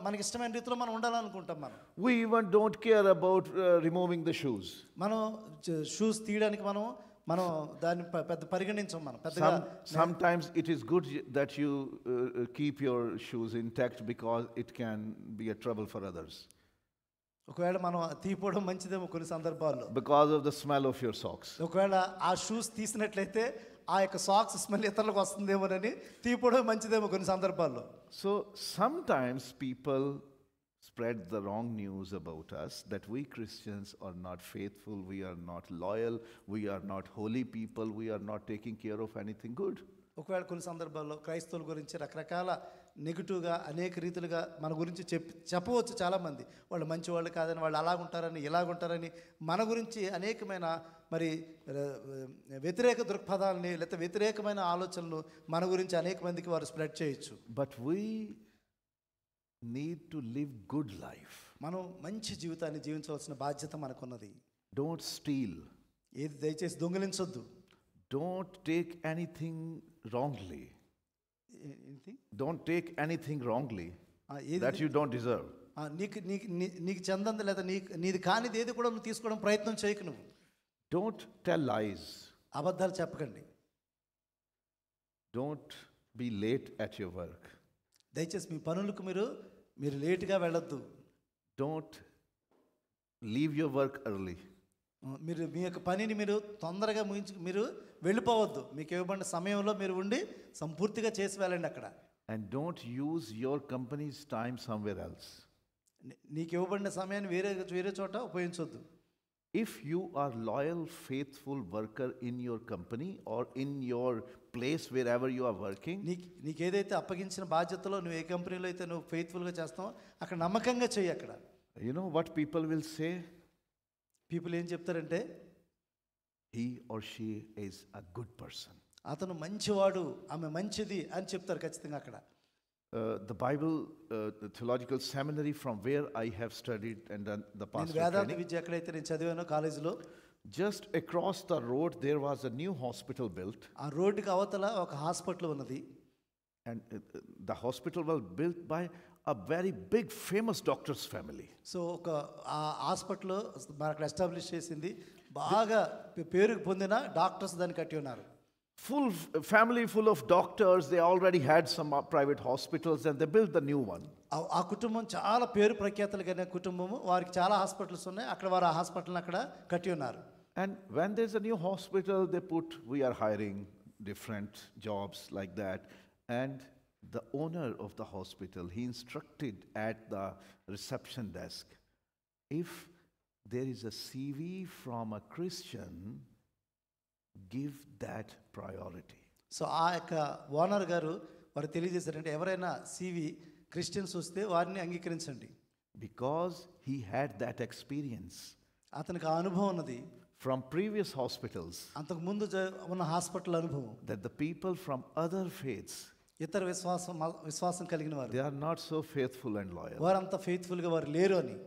మనకి ఇష్టమైన రీతిలో మనం ఉండాలనుకుంటాం. We even don't care about removing the shoes. మనం షూస్ తీయడానికి మనం దాన్ని పెద్ద పరిగణించం. మనం పెద్దగా Sometimes it is good that you keep your shoes intact because it can be a trouble for others. ఒకవేళ మనం తీయడం మంచిదేమో కొన్ని సందర్భాల్లో, because of the smell of your socks. ఒకవేళ ఆ షూస్ తీసినట్లయితే ఆ యొక్క సాక్స్ స్మెల్ ఇతరులకు వస్తుందేమోనని తీయడం మంచిదేమో కొన్ని సందర్భాల్లో. So sometimes people spread the wrong news about us, that we Christians are not faithful, we are not loyal, we are not holy people, we are not taking care of anything good. ఒకవేళ కొన్ని సందర్భాల్లో క్రైస్తవుల గురించి రకరకాల నెగిటివ్గా అనేక రీతులుగా మన గురించి చెప్పవచ్చు చాలామంది. వాళ్ళు మంచి వాళ్ళు కాదని, వాళ్ళు అలాగుంటారని ఇలాగుంటారని మన గురించి అనేకమైన మరి వ్యతిరేక దృక్పథాలని లేకపోతే వ్యతిరేకమైన ఆలోచనలు మన గురించి అనేక మందికి వారు స్ప్రెడ్ చేయొచ్చు. But we need to live good life. మనం మంచి జీవితాన్ని జీవించవలసిన బాధ్యత మనకున్నది. Don't steal. ఏది దయచేసి దొంగిలించొద్దు. Don't take anything wrongly. Don't take anything wrongly that you don't deserve. నీకు చెందంది లేదా నీది కానిది ఏది కూడా నువ్వు తీసుకోవడం ప్రయత్నం చేయకు. నువ్వు Don't tell lies. అబద్ధాలు చెప్పకండి. Don't be late at your work. దయచేసి మీ పనులకు మీరు లేటుగా వెళ్ళొద్దు. Don't leave your work early. మీరు మీ యొక్క పనిని మీరు తొందరగా మీరు వెళ్ళిపోవద్దు. మీకు ఇవ్వబడిన సమయంలో మీరు ఉండి సంపూర్తిగా చేసి వెళ్ళండి అక్కడ. And don't use your company's time somewhere else. నీకు ఇవ్వబడిన సమయాన్ని వేరే చోట ఉపయోగించొద్దు. If you are loyal, faithful worker in your company or in your place wherever you are working, నీకు ఏదైతే అప్పగించిన బాధ్యతలో నువ్వు ఏ కంపెనీలో అయితే నువ్వు ఫెయిత్ఫుల్గా చేస్తావో అక్కడ నమ్మకంగా చెయ్యి. అక్కడ you know what people will say? People ఏం చెప్తారంటే he or she is a good person. అతను మంచివాడు, ఆమె మంచిది అని చెప్తారు ఖచ్చితంగా అక్కడ. The Bible, the theological seminary from where I have studied and done the pastor Vedanta training, విద్య ఎక్కడైతే నేను చదివానో కాలేజీలో, just across the road there was a new hospital built. ఆ రోడ్డుకి అవతల ఒక హాస్పిటల్ ఉన్నది. And the hospital was built by a very big famous doctor's family. So ఆ hospital అక్కడ ఎస్టాబ్లిష్ చేసింది బాగా పేరు పొందిన డాక్టర్స్ దాన్ని కట్టి ఉన్నారు. Full family full of doctors. They already had some private hospitals and they built the new one. ఆ కుటుంబం చాలా పేరు ప్రఖ్యాతలు కలిగిన కుటుంబము. వారికి చాలా హాస్పిటల్స్ ఉన్నాయి. అక్కడ వారు ఆ హాస్పిటల్ని అక్కడ కట్టి ఉన్నారు. And when there's a new hospital, they put, we are hiring different jobs like that. And the owner of the hospital, he instructed at the reception desk, if there is a CV from a Christian, give that priority. So ఆ యొక్క owner గారు వారు తెలియజేశారంటే ఎవరైనా CV Christians వస్తే వారిని అంగీకరించండి. Because he had that experience అతనికి ఆ అనుభవం ఉన్నది from previous hospitals, అంతకు ముందు ఉన్న హాస్పిటల్ అనుభవం. that the people from other faiths, ఇతర విశ్వాసం కలిగిన వారు they are not so faithful and loyal. వారు అంత ఫెయిత్ఫుల్గా వారు లేరు అని.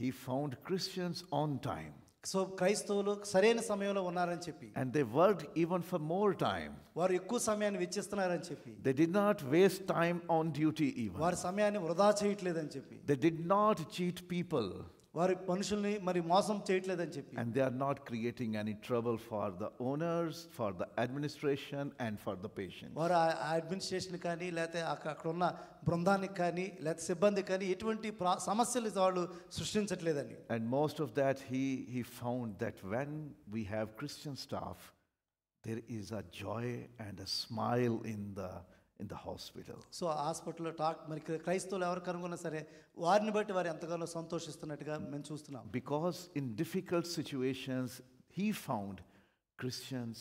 He found Christians on time. So క్రైస్తవులు సరైన సమయంలో ఉన్నారని చెప్పి, And they worked even for more time. వారు ఎక్కువ సమయాన్ని వెచ్చిస్తున్నారని చెప్పి, They did not waste time on duty even. వారి సమయాన్ని వృధా చేయట్లేదని చెప్పి, They did not cheat people. వారి మనుషుల్ని మరి మోసం చేయట్లేదని చెప్పి, And they are not creating any trouble for the owners, for the administration, and for the patients. వారు ఆ అడ్మినిస్ట్రేషన్ కానీ లేకపోతే అక్కడ ఉన్న బృందానికి కానీ లేకపోతే సిబ్బంది కానీ ఎటువంటి సమస్యలు వాళ్ళు సృష్టించట్లేదని. And most of that, he found that when we have Christian staff, there is a joy and a smile in the hospital. So హాస్పిటల్లో మరి క్రైస్తవులు ఎవరు కనుగొన్నా సరే వారిని బట్టి వారు ఎంతగానో సంతోషిస్తున్నట్టుగా మేము చూస్తున్నాం. Because in difficult situations, he found Christians,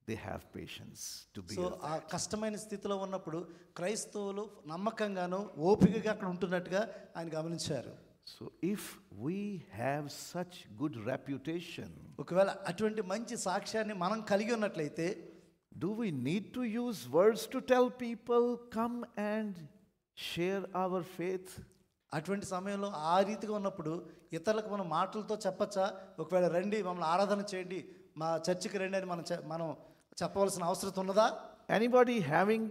they have patience to be. So ఆ కష్టమైన స్థితిలో ఉన్నప్పుడు క్రైస్తవులు నమ్మకంగాను ఓపికగా అక్కడ ఉంటున్నట్టుగా ఆయన గమనించారు. So if we have such good reputation, ఒకవేళ అటువంటి మంచి సాక్ష్యాన్ని మనం కలిగి ఉన్నట్లయితే, do we need to use words to tell people, come and share our faith? అటువంటి సమయంలో ఆ రీతిగా ఉన్నప్పుడు ఇతరులకు మనం మాటలతో చెప్పచ్చా? ఒకవేళ రండి మమ్మల్ని ఆరాధన చేయండి, మా చర్చికి రండి అని మనం చెప్పవలసిన అవసరం ఉన్నదా? Anybody having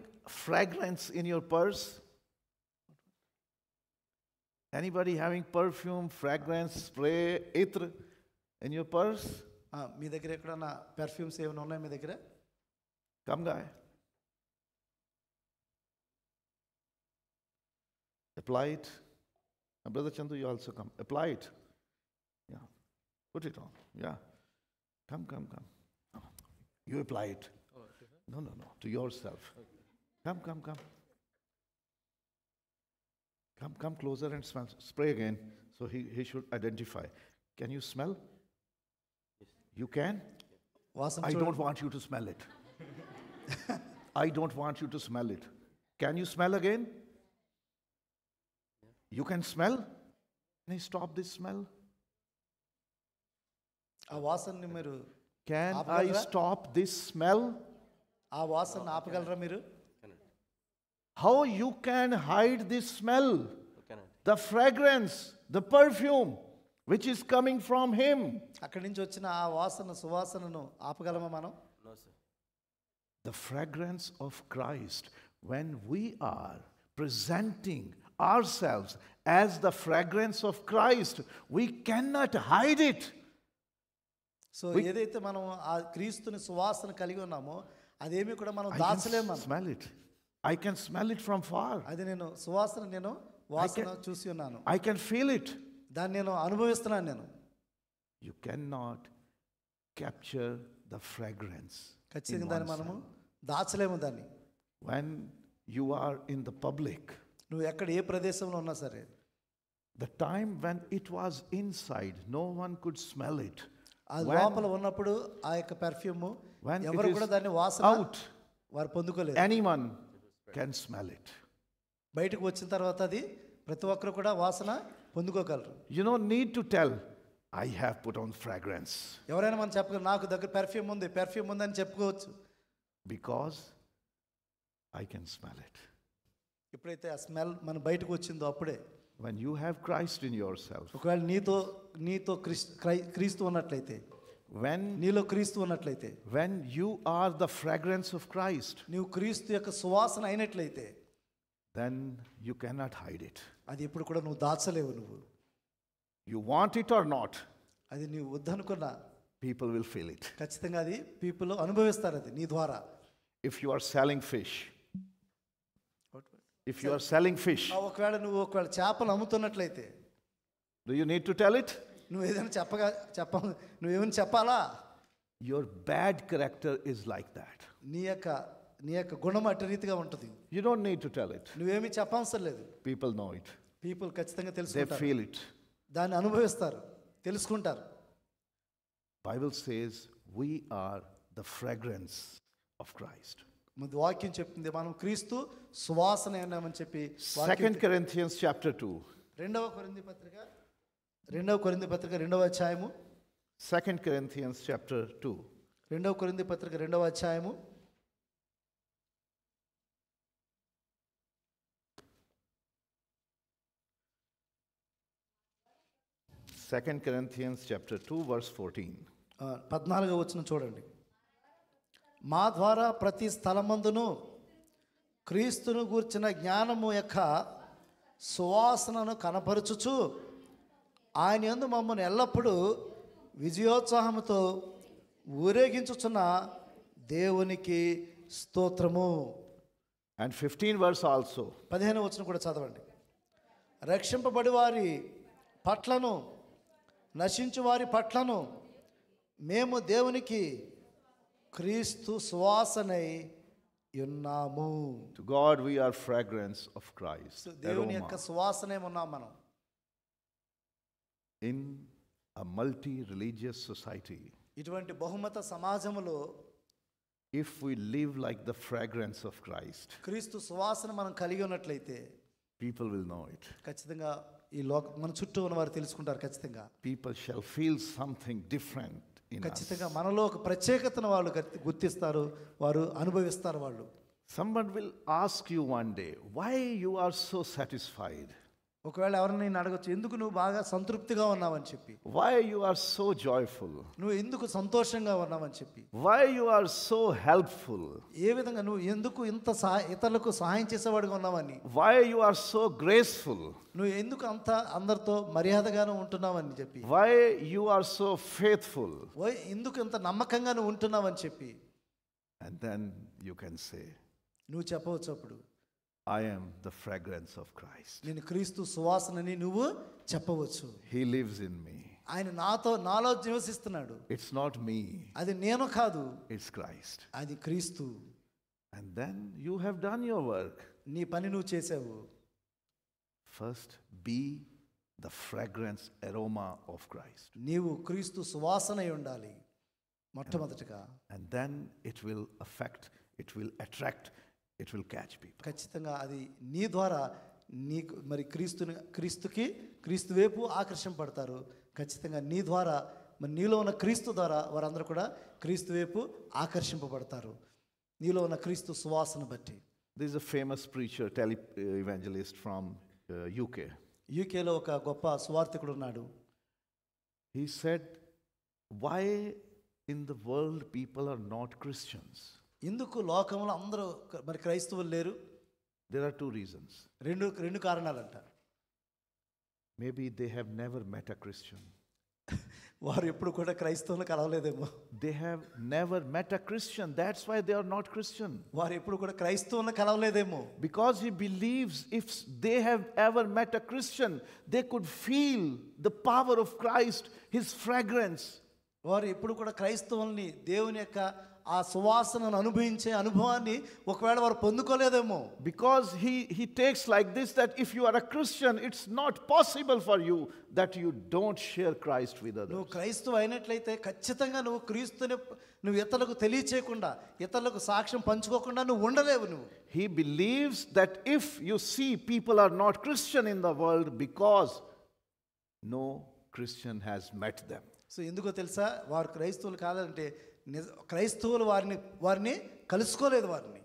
fragrance in your purse? Anybody having perfume, fragrance, spray, itr in your purse? మీ దగ్గర ఎక్కడన్నా పెర్ఫ్యూమ్స్ ఏమైనా ఉన్నాయి మీ దగ్గర? Come, guy. Apply it. And Brother Chandu, you also come. Apply it. Yeah. Put it on. Yeah. Come. You apply it. Oh, okay, sir. No. To yourself. Okay. Come. Come closer and smell. Spray again. So he should identify. Can you smell? Yes. You can? వాసన I don't want you to smell it. I don't want you to smell it. Can you smell again? You can smell? Can I stop this smell? ఆ వాసనని మీరు Can I ఆపగలరా? stop this smell? ఆ వాసన ఆపగలరా మీరు? Cannot. How you can hide this smell? Cannot. The fragrance, the perfume, which is coming from him. అక్కడి నుంచి వచ్చిన ఆ వాసన సువాసనను ఆపగలమా మనం? No, sir. The fragrance of Christ, when we are presenting ourselves as the fragrance of Christ, we cannot hide it. So ఏదైతే మనం ఆ క్రీస్తుని సువాసన కలిగి ఉన్నామో అదేమి కూడా మనం I దాచలేము. can smell it. I can smell it from far. అది నేను సువాసన వాసన చూసి ఉన్నాను, I can feel it. దాన్ని నేను అనుభవిస్తున్నాను నేను. You cannot capture the fragrance. ఖచ్చితంగా దాన్ని మనము దాచలేము దాన్ని. When you are in the public, నువ్వు ఎక్కడ ఏ ప్రదేశంలో ఉన్నా సరే, the time when it was inside, no one could smell it. ఆ లోపల ఉన్నప్పుడు ఆ యొక్క పెర్ఫ్యూమ్ When it ఎవరు is కూడా దాన్ని వాసన out, వారు పొందుకోలేదు. anyone can smell it. బయటకు వచ్చిన తర్వాత అది ప్రతి ఒక్కరు కూడా వాసన పొందుకోగలరు. You don't need to tell, I have put on fragrance. ఎవరైనా మనం చెప్పగలరు, నాకు దగ్గర పెర్ఫ్యూమ్ ఉంది అని చెప్పుకోవచ్చు. Because I can smell it. ఎప్పుడైతే ఆ స్మెల్ మన బయటకు వచ్చిందో అప్పుడే. When you have Christ in yourself, ఒకవేళ నీతో క్రీస్తు ఉన్నట్లయితే, నీలో క్రీస్తు ఉన్నట్లయితే, when you are the fragrance of Christ, నీవు క్రీస్తు యొక్క సువాసన అయినట్లయితే, then you cannot hide it. అది ఎప్పుడు కూడా నువ్వు దాచలేవు. నువ్వు You want it or not, అది నీవు వద్దనుకున్నా people will feel it. ఖచ్చితంగా అది పీపుల్ అనుభవిస్తారు అది నీ ద్వారా. If you are selling fish, ఒకవేళ చేపలు అమ్ముతున్నట్లయితే, do you need to tell it? నువ్వు ఏదైనా నువ్వేమైనా చెప్పాలా? Your bad character is like that. నీ యొక్క గుణం అటు రీతిగా ఉంటుంది. You don't need to tell it. నువ్వేమీ చెప్పవసరం లేదు. People know it. పీపుల్ ఖచ్చితంగా They తెలుసుకుంటారు, feel it. దాన్ని అనుభవిస్తారు, తెలుసుకుంటారు. Bible says we are the fragrance of Christ. ముందు వాక్యం చెప్తుంది మనం క్రీస్తు సువాసన ఉన్నామని చెప్పి. 2 Corinthians chapter 2. రెండవ కొరింథీ పత్రిక 2వ అధ్యాయము. 2 Corinthians chapter 2. రెండవ కొరింథీ పత్రిక 2వ అధ్యాయము. 2 Corinthians chapter 2 verse 14. 14వ వచనం చూడండి. మా ద్వారా ప్రతి స్థలమందును క్రీస్తును గూర్చిన జ్ఞానము యొక్క సువాసనను కనపరుచుచు ఆయన యందు మమ్మల్ని ఎల్లప్పుడూ విజయోత్సాహముతో ఊరేగించుచున్న దేవునికి స్తోత్రము. And 15 verse also. 15వ వచనం కూడా చదవండి. రక్షింపబడి వారి పట్లను నశించు వారి పట్లను మేము దేవునికి క్రీస్తు సువాసనై ఉన్నాము. To God we are fragrance of Christ. దేవుని యొక్క సువాసనే ఉన్నాం మనం. In a multi-religious society, ఇటువంటి బహుమత సమాజంలో if we live like the fragrance of Christ, క్రీస్తు సువాసన మనం కలిగి ఉన్నట్లయితే people will know it. ఖచ్చితంగా ఈ మన చుట్టూ ఉన్న వారు తెలుసుకుంటారు. ఖచ్చితంగా People shall feel something different in us. ఖచ్చితంగా మనలో ఒక ప్రత్యేకతను వాళ్ళు గుర్తిస్తారు, వారు అనుభవిస్తారు. వాళ్ళు Someone will ask you one day, why you are so satisfied? ఒకవేళ ఎవరైనా నేను అడగచ్చు, ఎందుకు నువ్వు బాగా సంతృప్తిగా ఉన్నావని చెప్పి. Why you are so joyful? నువ్వు ఎందుకు సంతోషంగా ఉన్నావని చెప్పి. Why you are so helpful? ఏ విధంగా నువ్వు ఎందుకు ఇంత ఇతరులకు సహాయం చేసేవాడిగా ఉన్నావని. Why you are so graceful? నువ్వు ఎందుకు అంత అందరితో మర్యాదగాను ఉంటున్నావని చెప్పి. Why you are so faithful? ఎందుకు ఇంత నమ్మకంగా నువ్వు ఉంటున్నావని చెప్పి. And then you can say, నువ్వు చెప్పవచ్చు అప్పుడు, I am the fragrance of Christ. నేను క్రీస్తు సువాసనని నువ్వు చెప్పవచ్చు. He lives in me. ఆయన నాలో నివసిస్తున్నాడు. It's not me. అది నేను కాదు, it's Christ. అది క్రీస్తు. And then you have done your work. నీ పని నువ్వు చేసావు. First, be the fragrance aroma of Christ. నీవు క్రీస్తు సువాసనై ఉండాలి మొట్టమొదటిగా. And then it will affect, it will attract, it will catch people. ఖచ్చితంగా అది నీ ద్వారా నీకు మరి క్రీస్తు వైపు ఆకర్షింపడతారు. ఖచ్చితంగా నీ ద్వారా మరి నీలో ఉన్న క్రీస్తు ద్వారా వారందరూ కూడా క్రీస్తు వైపు ఆకర్షింపబడతారు, నీలో ఉన్న క్రీస్తు సువాసన బట్టి. There is a famous preacher, evangelist from UK. యూకేలో ఒక గొప్ప సువార్థికుడు ఉన్నాడు. He said, why in the world people are not Christians? ఎందుకు లోకంలో అందరూ మరి క్రైస్తవులు లేరు? There are two reasons. రెండు కారణాలంట. Maybe they have never met a Christian. వారు ఎప్పుడు కూడా క్రైస్తవులు కలవలేదేమో. They have never met a Christian. That's why they are not Christian. వారు ఎప్పుడు కూడా క్రైస్తవులను కలవలేదేమో. Because he believes if they have ever met a Christian, they could feel the power of Christ, his fragrance. వారు ఎప్పుడు కూడా క్రైస్తవుల్ని దేవుని యొక్క ఆ సువాసనను అనుభవించే అనుభవాన్ని ఒకవేళ వారు పొందుకోలేదేమో. Because he takes like this, that if you are a Christian, it's not possible for you that you don't share Christ with others. నువ్వు క్రైస్తవు అయినట్లయితే ఖచ్చితంగా నువ్వు క్రీస్తుని నువ్వు ఇతరులకు తెలియచేయకుండా, ఇతరులకు సాక్ష్యం పంచుకోకుండా నువ్వు ఉండలేవు. నువ్వు He believes that if you see people are not Christian in the world, because no Christian has met them. So ఎందుకో తెలుసా, వారు క్రైస్తవులు కాదంటే క్రైస్తవులు వారిని కలుసుకోలేదు. వారిని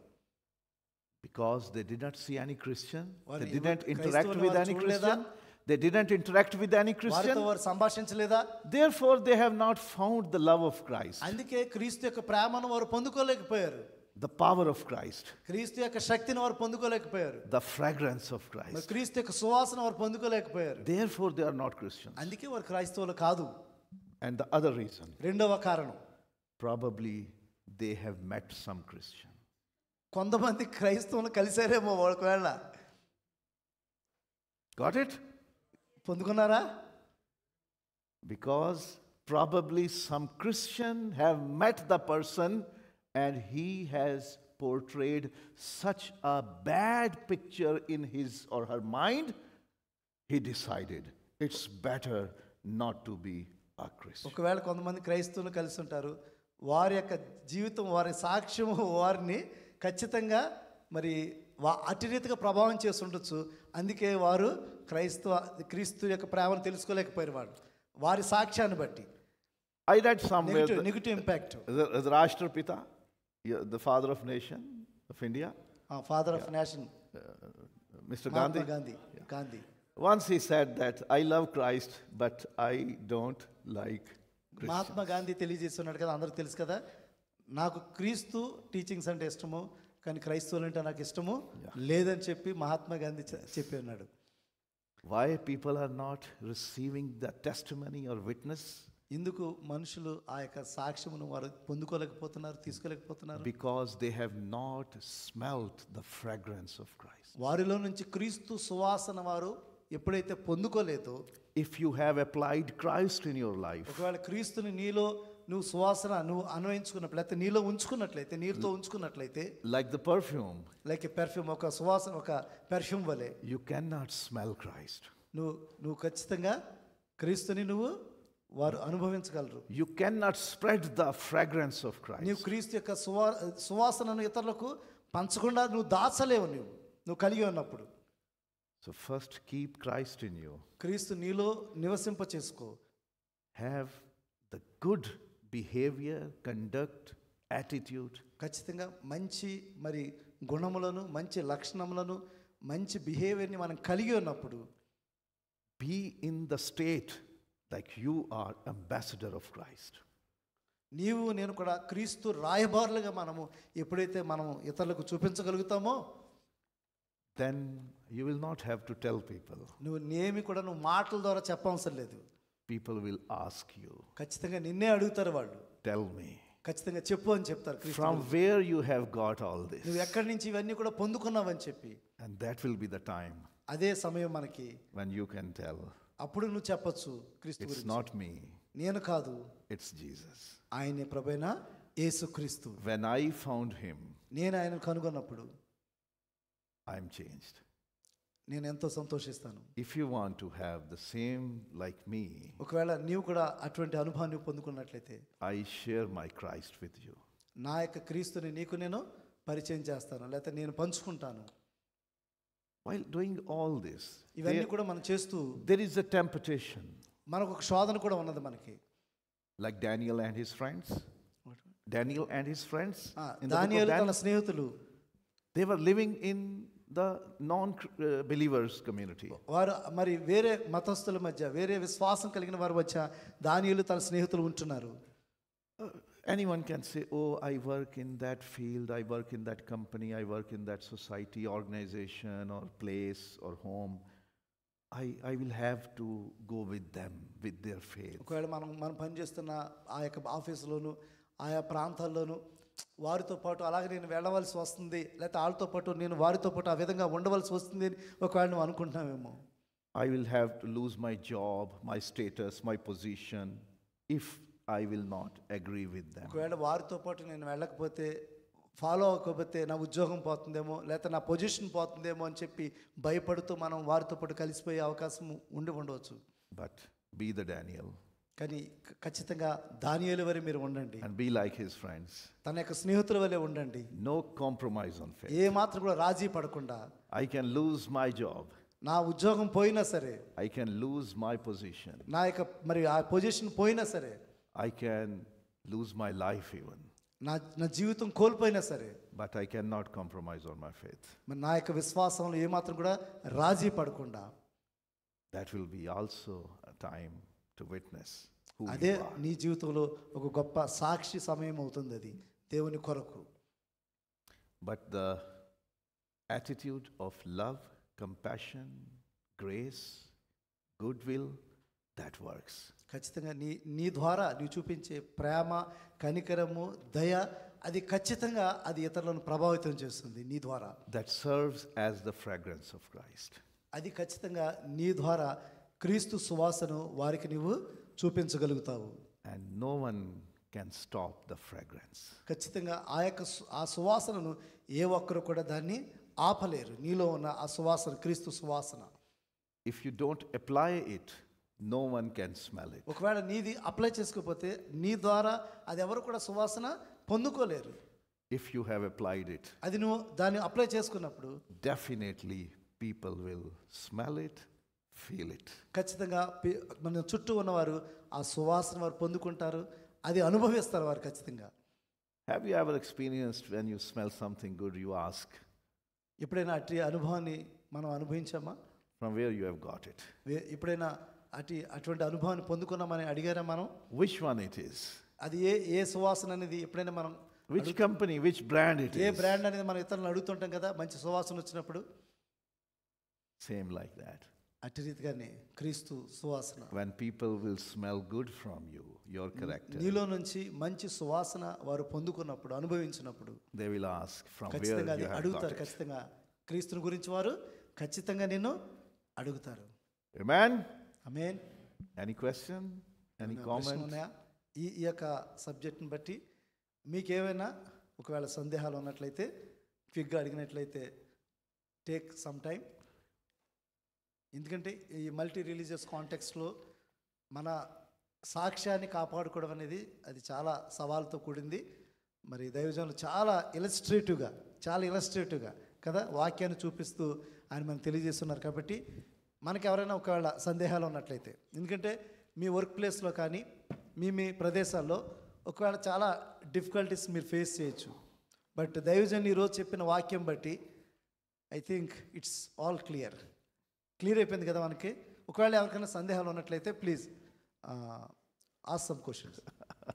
Because they did not see any Christian, వారు they didn't ఎవరు interact క్రైస్తవులు with వారు any చూడలేదా? Christian, they didn't interact with any వారితో Christian, వారు సంభాషించలేదా? therefore they have not found the love of Christ, అందుకే క్రీస్తు యొక్క ప్రేమను వారు పొందుకోలేకపోయారు. the power of Christ, క్రీస్తు యొక్క శక్తిని వారు పొందుకోలేకపోయారు. the fragrance of మరి Christ. క్రీస్తు యొక్క సువాసన వారు పొందుకోలేకపోయారు. Therefore they are not Christians. అందుకే వారు క్రైస్తవులు కాదు. And the other reason, రెండవ కారణం, probably they have met some Christian. కొంతమంది క్రైస్తవులు కలిసారేమో. ఒకవేళ Got it? పొందుకున్నారా? Because probably some Christian have met the person and he has portrayed such a bad picture in his or her mind, he decided, it's better not to be a Christian. ఒకవేళ కొంతమంది క్రైస్తవులు కలిసి ఉంటారు, వారి యొక్క జీవితం, వారి సాక్ష్యం వారిని ఖచ్చితంగా మరి అటు రీతిగా ప్రభావం చేసి ఉండొచ్చు. అందుకే వారు క్రీస్తు యొక్క ప్రేమను తెలుసుకోలేకపోయారు వారి సాక్ష్యాన్ని బట్టి. I read somewhere negative impact. the Rashtrapita, the father of nation of India, father of nation, Mr. Mahatma Gandhi. Gandhi Once he said that I love Christ, but I don't like Christians. Mahatma Gandhi తెలియజేస్తున్నాడు కదా, అందరికి తెలుసు కదా, నాకు క్రీస్తు టీచింగ్స్ అంటే ఇష్టము, కానీ క్రైస్తవులు అంటే నాకు ఇష్టము లేదని చెప్పి మహాత్మా గాంధీ చెప్పి ఉన్నాడు. Why people are not receiving the testimony or witness? ఎందుకు మనుషులు ఆ యొక్క సాక్ష్యమును వారు పొందుకోలేకపోతున్నారు, తీసుకోలేకపోతున్నారు? Because they have not smelt the fragrance of Christ. వారిలో నుంచి క్రీస్తు సువాసన వారు ఎప్పుడైతే పొందుకోలేదో, If you have applied Christ in your life, ఒకవేళ క్రీస్తుని నీలో నువ్వు సువాసన నువ్వు అన్వయించుకున్నట్లయితే, లేకపోతే నీలో ఉంచుకున్నట్లయితే, నీరుతో ఉంచుకున్నట్లయితే, like the perfume, like perfume, ఒక సువాసన, ఒక పెర్ఫ్యూమ్ వలె you cannot smell Christ. నువ్వు ఖచ్చితంగా క్రీస్తుని వారు అనుభవించగలరు. You cannot spread the fragrance of Christ. నీవు క్రీస్తు యొక్క సువాసనను ఇతరులకు పంచకుండా నువ్వు దాచలేవు, నువ్వు కలిగి ఉన్నప్పుడు. So first keep Christ in you. క్రీస్తు నీలో నివసింప చేసుకో. Have the good behavior, conduct, attitude. ఖచ్చితంగా మంచి మరి గుణములను, మంచి లక్షణములను, మంచి బిహేవియర్ని మనం కలిగి ఉన్నప్పుడు, Be in the state like you are ambassador of Christ. నీవు నేను కూడా క్రీస్తు రాయబారులుగా మనము ఎప్పుడైతే మనము ఇతరులకు చూపించగలుగుతామో, Then you will not have to tell people. నువ్వు మాటల ద్వారా చెప్పవసరం లేదు. People will ask you, ఖచ్చితంగా నిన్నే అడుగుతారు వాళ్ళు, tell me, ఖచ్చితంగా చెప్పు అని చెప్తారు. from where you have got all this. నువ్వు ఎక్కడి నుంచి ఇవన్నీ కూడా పొందుకున్నావని చెప్పి, And that will be the time అదే సమయం మనకి, when you can tell, అప్పుడు నువ్వు చెప్పొచ్చు క్రీస్తు it's గురించి. not me, నేను కాదు, it's Jesus. ఆయనే ప్రభువైన యేసుక్రీస్తు. When I found him, నేను ఆయనను కనుగొన్నప్పుడు I am changed. నేను ఎంతో సంతోషిస్తాను. If you want to have the same like me, ఒకవేళ నీవు కూడా అటువంటి అనుభవాన్ని పొందుకున్నట్లయితే, I share my Christ with you. నా యొక్క క్రీస్తుని నీకు నేను పరిచయం చేస్తాను, లేకపోతే నేను పంచుకుంటాను. While doing all this, ఇవన్నీ కూడా మనం చేస్తూ there is a temptation, మనకు ఒక శోధన కూడా ఉన్నది మనకి. like Daniel and his friends. Daniel and his friends, in the book of దానియేలు తన Daniel, స్నేహితులు, they were living in the non-believers community. వారు మరి వేరే మతస్థుల మధ్య, వేరే విశ్వాసం కలిగిన వారి మధ్య దానియేలు తన స్నేహితులు ఉంటున్నారు. Anyone can say, oh, I work in that field, I work in that company, I work in that society, organization or place or home. I will have to go with them, with their faith. ఒకవేళ మనం పనిచేస్తున్న ఆ యొక్క ఆఫీసులోను, ఆయా ప్రాంతాల్లోనూ వారితో పాటు అలాగే నేను వెళ్ళవలసి వస్తుంది, లేకపోతే వాళ్ళతో పాటు నేను వారితో పాటు ఆ విధంగా ఉండవలసి వస్తుంది అని ఒకవేళ నువ్వు అనుకుంటున్నావేమో. I will have to lose my job, my status, my position, if I will not agree with them. ఒకవేళ వారితో పాటు నేను వెళ్ళకపోతే, ఫాలో అవ్వకపోతే నా ఉద్యోగం పోతుందేమో, లేకపోతే నా పొజిషన్ పోతుందేమో అని చెప్పి భయపడుతూ మనం వారితో పాటు కలిసిపోయే అవకాశం ఉండవచ్చు. But be the Daniel. కానీ ఖచ్చితంగా దానియేలు వలె మీరు ఉండండి, And be like his friends. తన యొక్క స్నేహితుల వలె ఉండండి. No compromise on faith. ఏ మాత్రం కూడా రాజీ పడకుండా, I can lose my job. నా ఉద్యోగం పోయినా సరే, I can lose my position. నా యొక్క మరి ఆ పొజిషన్ పోయినా సరే, I can lose my life even. నా జీవితం కోల్పోయినా సరే, But I cannot compromise on my faith. మరి నా యొక్క విశ్వాసంలో ఏమాత్రం కూడా రాజీ పడకుండా, That will be also a time to witness who అదే you are. నీ జీవితంలో ఒక గొప్ప సాక్షి సమయం అవుతుంది, అది దేవుని కొరకు. But the attitude of love, compassion, grace, goodwill, that works. ఖచ్చితంగా నీ ద్వారా నీవు చూపించే ప్రేమ, కనికరము, దయ, అది ఖచ్చితంగా అది ఇతరులను ప్రభావితం చేస్తుంది నీ ద్వారా. That serves as the fragrance of Christ. అది ఖచ్చితంగా నీ ద్వారా క్రీస్తు సువాసను వారికి నీవు చూపించగలుగుతావు. And no one can stop the fragrance. ఖచ్చితంగా ఆ సువాసనను ఏ ఒక్కరు కూడా దాన్ని ఆపలేరు. నీలో ఉన్న ఆ సువాసన, క్రీస్తు సువాసన. If you don't apply it no one can smell it. ఒకవేళ నీది అప్లై చేసుకోకపోతే నీ ద్వారా అది ఎవరు కూడా సువాసన పొందుకోలేరు. If you have applied it, అది నువ్వు దాన్ని అప్లై చేసుకున్నప్పుడు definitely people will smell it, feel it. ఖచ్చితంగా మన చుట్టూ ఉన్నవారు ఆ సువాసన వారు పొందుకుంటారు, అది అనుభవిస్తారు వారు ఖచ్చితంగా. Have you ever experienced when you smell something good, you ask, ఎప్పుడైనా అట్టి అనుభవాన్ని మనం అనుభవించామా? from where you have got it? ఎప్పుడైనా అటువంటి అనుభవాన్ని పొందుకున్నామని అడిగారా మనం? Which one it is? అది ఏ సువాసన అనేది ఎప్పుడైనా మనం, Which company, which brand it A is? Brand అనేది మనం ఇతరులను అడుగుతుంటాం కదా మంచి సువాసన వచ్చినప్పుడు. Same like that. అట్టి రీతిగానే క్రీస్తు సువాసన. When people will smell good from you, your character, నీలో నుంచి మంచి సువాసన వారు పొందుకున్నప్పుడు, అనుభవించినప్పుడు they will ask from where ఖచ్చితంగా you అది have got అడుగుతారు. it. ఖచ్చితంగా క్రీస్తుని గురించి వారు ఖచ్చితంగా నిన్ను అడుగుతారు. Amen? ఆమేన్. Any question? Any ప్రశ్నలు comment? ఉన్నాయా ఈ యొక్క సబ్జెక్ట్ని బట్టి? మీకేమైనా ఒకవేళ సందేహాలు ఉన్నట్లయితే క్విక్గా అడిగినట్లయితే టేక్ సమ్ టైం. ఎందుకంటే ఈ మల్టీ రిలీజియస్ కాంటెక్స్లో మన సాక్ష్యాన్ని కాపాడుకోవడం అనేది అది చాలా సవాలుతో కూడింది. మరి దైవజనులు చాలా ఇలస్ట్రేటివ్గా కదా వాక్యాన్ని చూపిస్తూ ఆయన మనకు తెలియజేస్తున్నారు. కాబట్టి మనకి ఎవరైనా ఒకవేళ సందేహాలు ఉన్నట్లయితే, ఎందుకంటే మీ వర్క్ ప్లేస్లో కానీ మీ ప్రదేశాల్లో ఒకవేళ చాలా డిఫికల్టీస్ మీరు ఫేస్ చేయొచ్చు. బట్ దైవజనులు ఈరోజు చెప్పిన వాక్యం బట్టి I think it's all clear అయిపోయింది కదా మనకి. ఒకవేళ ఎవరికైనా సందేహాలు ఉన్నట్లయితే ప్లీజ్ ఆస్క్ సమ్ క్వశ్చన్స్,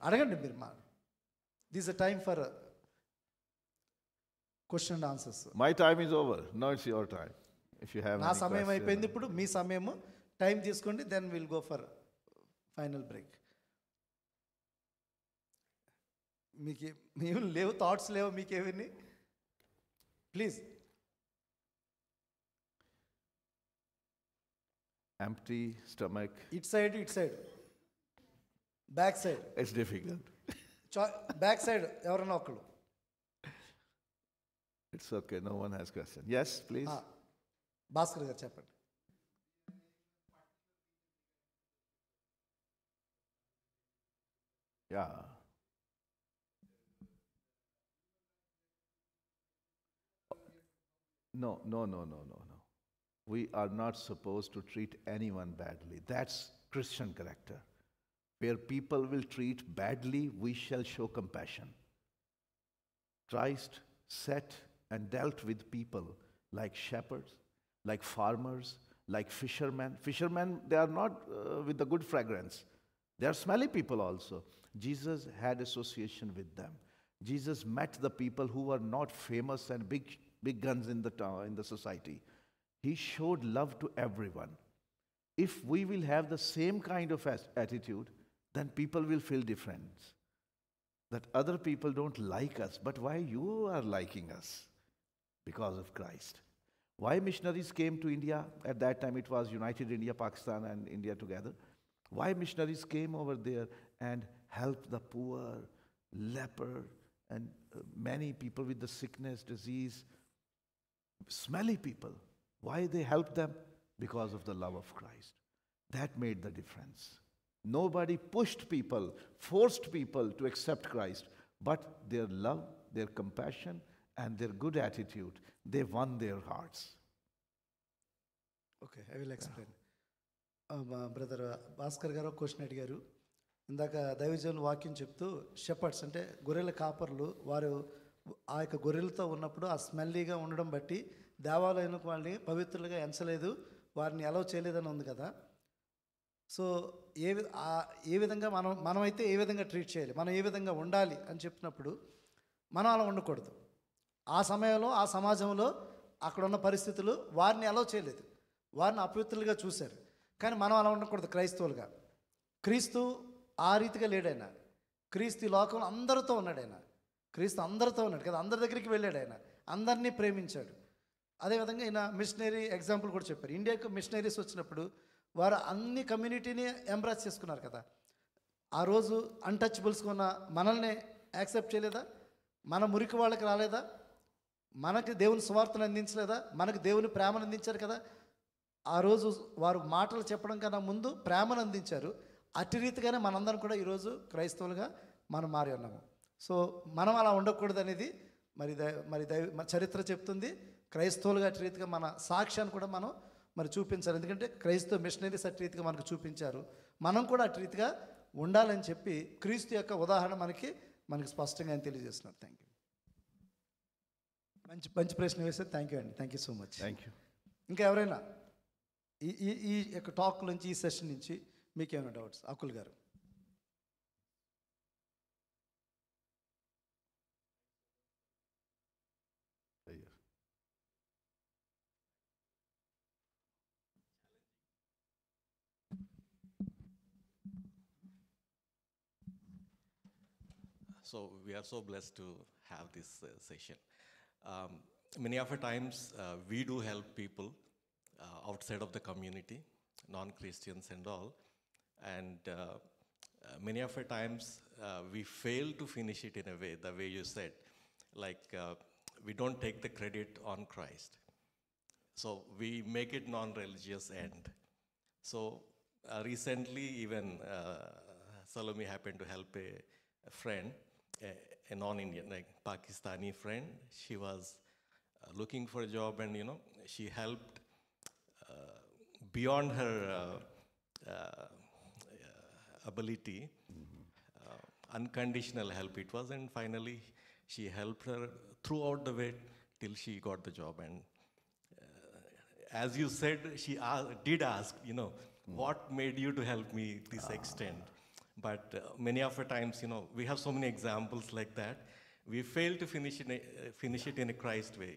అడగండి మీరు. This a time for question and answers. My time is over. Now it's your time. If you have నా any సమయం question. అయిపోయింది, ఇప్పుడు మీ సమయము. టైం తీసుకోండి, then will go for final break. మీకు లేవు థాట్స్ లేవు మీకేమని? Please. Empty stomach. It side back side. It's difficult. Back side ఎవరన్నా ఒకళ్ళు. It's okay. No one has question. Yes, please. Bhaskar గారు చెప్పండి. Yeah. No. We are not supposed to treat anyone badly. That's Christian character. Where people will treat badly, we shall show compassion. Christ sat and dealt with people like shepherds, like farmers, like fishermen. Fishermen, they are not with the good fragrance. They are smelly people also. Jesus had association with them. Jesus met the people who were not famous and big guns in the town, in the society. He showed love to everyone. If we will have the same kind of attitude, then people will feel different. That other people don't like us, but why you are liking us? Because of Christ. Why missionaries came to India? At that time it was United India, Pakistan and India together. Why missionaries came over there and helped the poor, leper, and many people with the sickness, disease, smelly people. Why they helped them? Because of the love of Christ. That made the difference. Nobody pushed people, forced people to accept Christ, but their love, their compassion, and their good attitude, they won their hearts. Okay, I will explain. మా brother Bhaskar గారు question అడిగారు. ఇందాక దైవజనులు వాక్యం చెప్తూ shepherd's అంటే గొర్రెల కాపర్లు, వారు ఆ యొక్క గొర్రెలతో ఉన్నప్పుడు ఆ స్మెల్లీగా ఉండడం బట్టి దేవాలయానికి వాళ్ళని పవిత్రులుగా ఎంచలేదు, వారిని అలౌ చేయలేదని ఉంది కదా. సో ఏ విధంగా మనమైతే ఏ విధంగా ట్రీట్ చేయాలి, మనం ఏ విధంగా ఉండాలి అని చెప్పినప్పుడు మనం అలా ఉండకూడదు. ఆ సమయంలో ఆ సమాజంలో అక్కడ ఉన్న పరిస్థితులు వారిని అలౌ చేయలేదు, వారిని అపవిత్రులుగా చూశారు. కానీ మనం అలా ఉండకూడదు క్రైస్తవులుగా. క్రీస్తు ఆ రీతిగా లేడైనా. క్రీస్తు ఈ లోకంలో అందరితో ఉన్నాడు. ఆయన క్రీస్తు అందరితో ఉన్నాడు కదా, అందరి దగ్గరికి వెళ్ళాడు. ఆయన అందరినీ ప్రేమించాడు. అదేవిధంగా ఈయన మిషనరీ ఎగ్జాంపుల్ కూడా చెప్పారు. ఇండియాకు మిషనరీస్ వచ్చినప్పుడు వారు అన్ని కమ్యూనిటీని ఎంబ్రాస్ చేసుకున్నారు కదా. ఆ రోజు అన్టచబుల్స్గా ఉన్న మనల్ని యాక్సెప్ట్ చేయలేదా? మన మురికి వాళ్ళకి రాలేదా? మనకి దేవుని సువార్తను అందించలేదా? మనకు దేవుని ప్రేమను అందించారు కదా. ఆ రోజు వారు మాటలు చెప్పడం కన్నా ముందు ప్రేమను అందించారు. అట్టి రీతిగానే మనందరం కూడా ఈరోజు క్రైస్తవులుగా మనం మారి ఉన్నాము. సో మనం అలా ఉండకూడదు అనేది మరి చరిత్ర చెప్తుంది. క్రైస్తవులుగా అట్టి రీతిగా మన సాక్ష్యాన్ని కూడా మనం మరి చూపించాలి. ఎందుకంటే క్రైస్తవ మిషనరీస్ అట్టి రీతిగా మనకు చూపించారు. మనం కూడా అట్టి రీతిగా ఉండాలని చెప్పి క్రీస్తు యొక్క ఉదాహరణ మనకి స్పష్టంగా ఆయన తెలియజేస్తున్నారు. Thank you. మంచి ప్రశ్న వేస్తే థ్యాంక్ యూ అండి. Thank you so much. Thank you. ఇంకా ఎవరైనా ఈ యొక్క టాక్ నుంచి, ఈ సెషన్ నుంచి మీకు ఏమైనా డౌట్స్? అకుల్ గారు. So we are so blessed to have this session. Many of the times we do help people outside of the community, non-Christians and all. And many of the times we fail to finish it in a way, the way you said, like we don't take the credit on Christ. So we make it non-religious end. So recently even Salome happened to help a friend, a non-Indian, like Pakistani friend. She was looking for a job, and she helped beyond her ability, unconditional help it was, and finally she helped her throughout the way till she got the job. And as you said, she did ask, what made you to help me this extent? But many of the times, we have so many examples like that. We fail to finish it in a Christ way,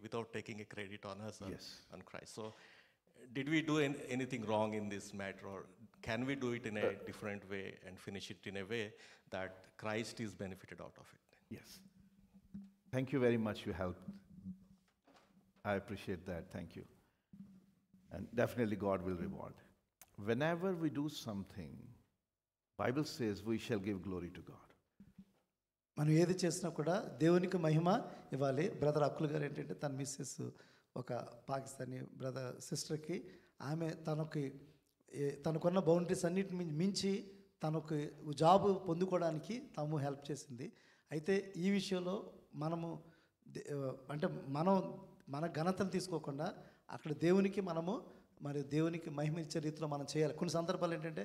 without taking a credit on us or on Christ. So, did we do anything wrong in this matter, or can we do it in a different way and finish it in a way that Christ is benefited out of it? Yes. Thank you very much. You helped. I appreciate that. Thank you. And definitely God will reward. Whenever we do something, Bible says we shall give glory to God. మనం ఏది చేసినా కూడా దేవునికి మహిమ ఇవ్వాలి. Brother Akul గారు ఏంటంటే తన missus ఒక పాకిస్తానీ సిస్టర్కి ఆమె తనకున్న బౌండరీస్ అన్నిటి మించి తనకు జాబ్ పొందుకోవడానికి తాము హెల్ప్ చేసింది. అయితే ఈ విషయంలో మన ఘనతను తీసుకోకుండా అక్కడ దేవునికి మహిమ ఇచ్చే రీతిలో మనం చేయాలి. కొన్ని సందర్భాలు ఏంటంటే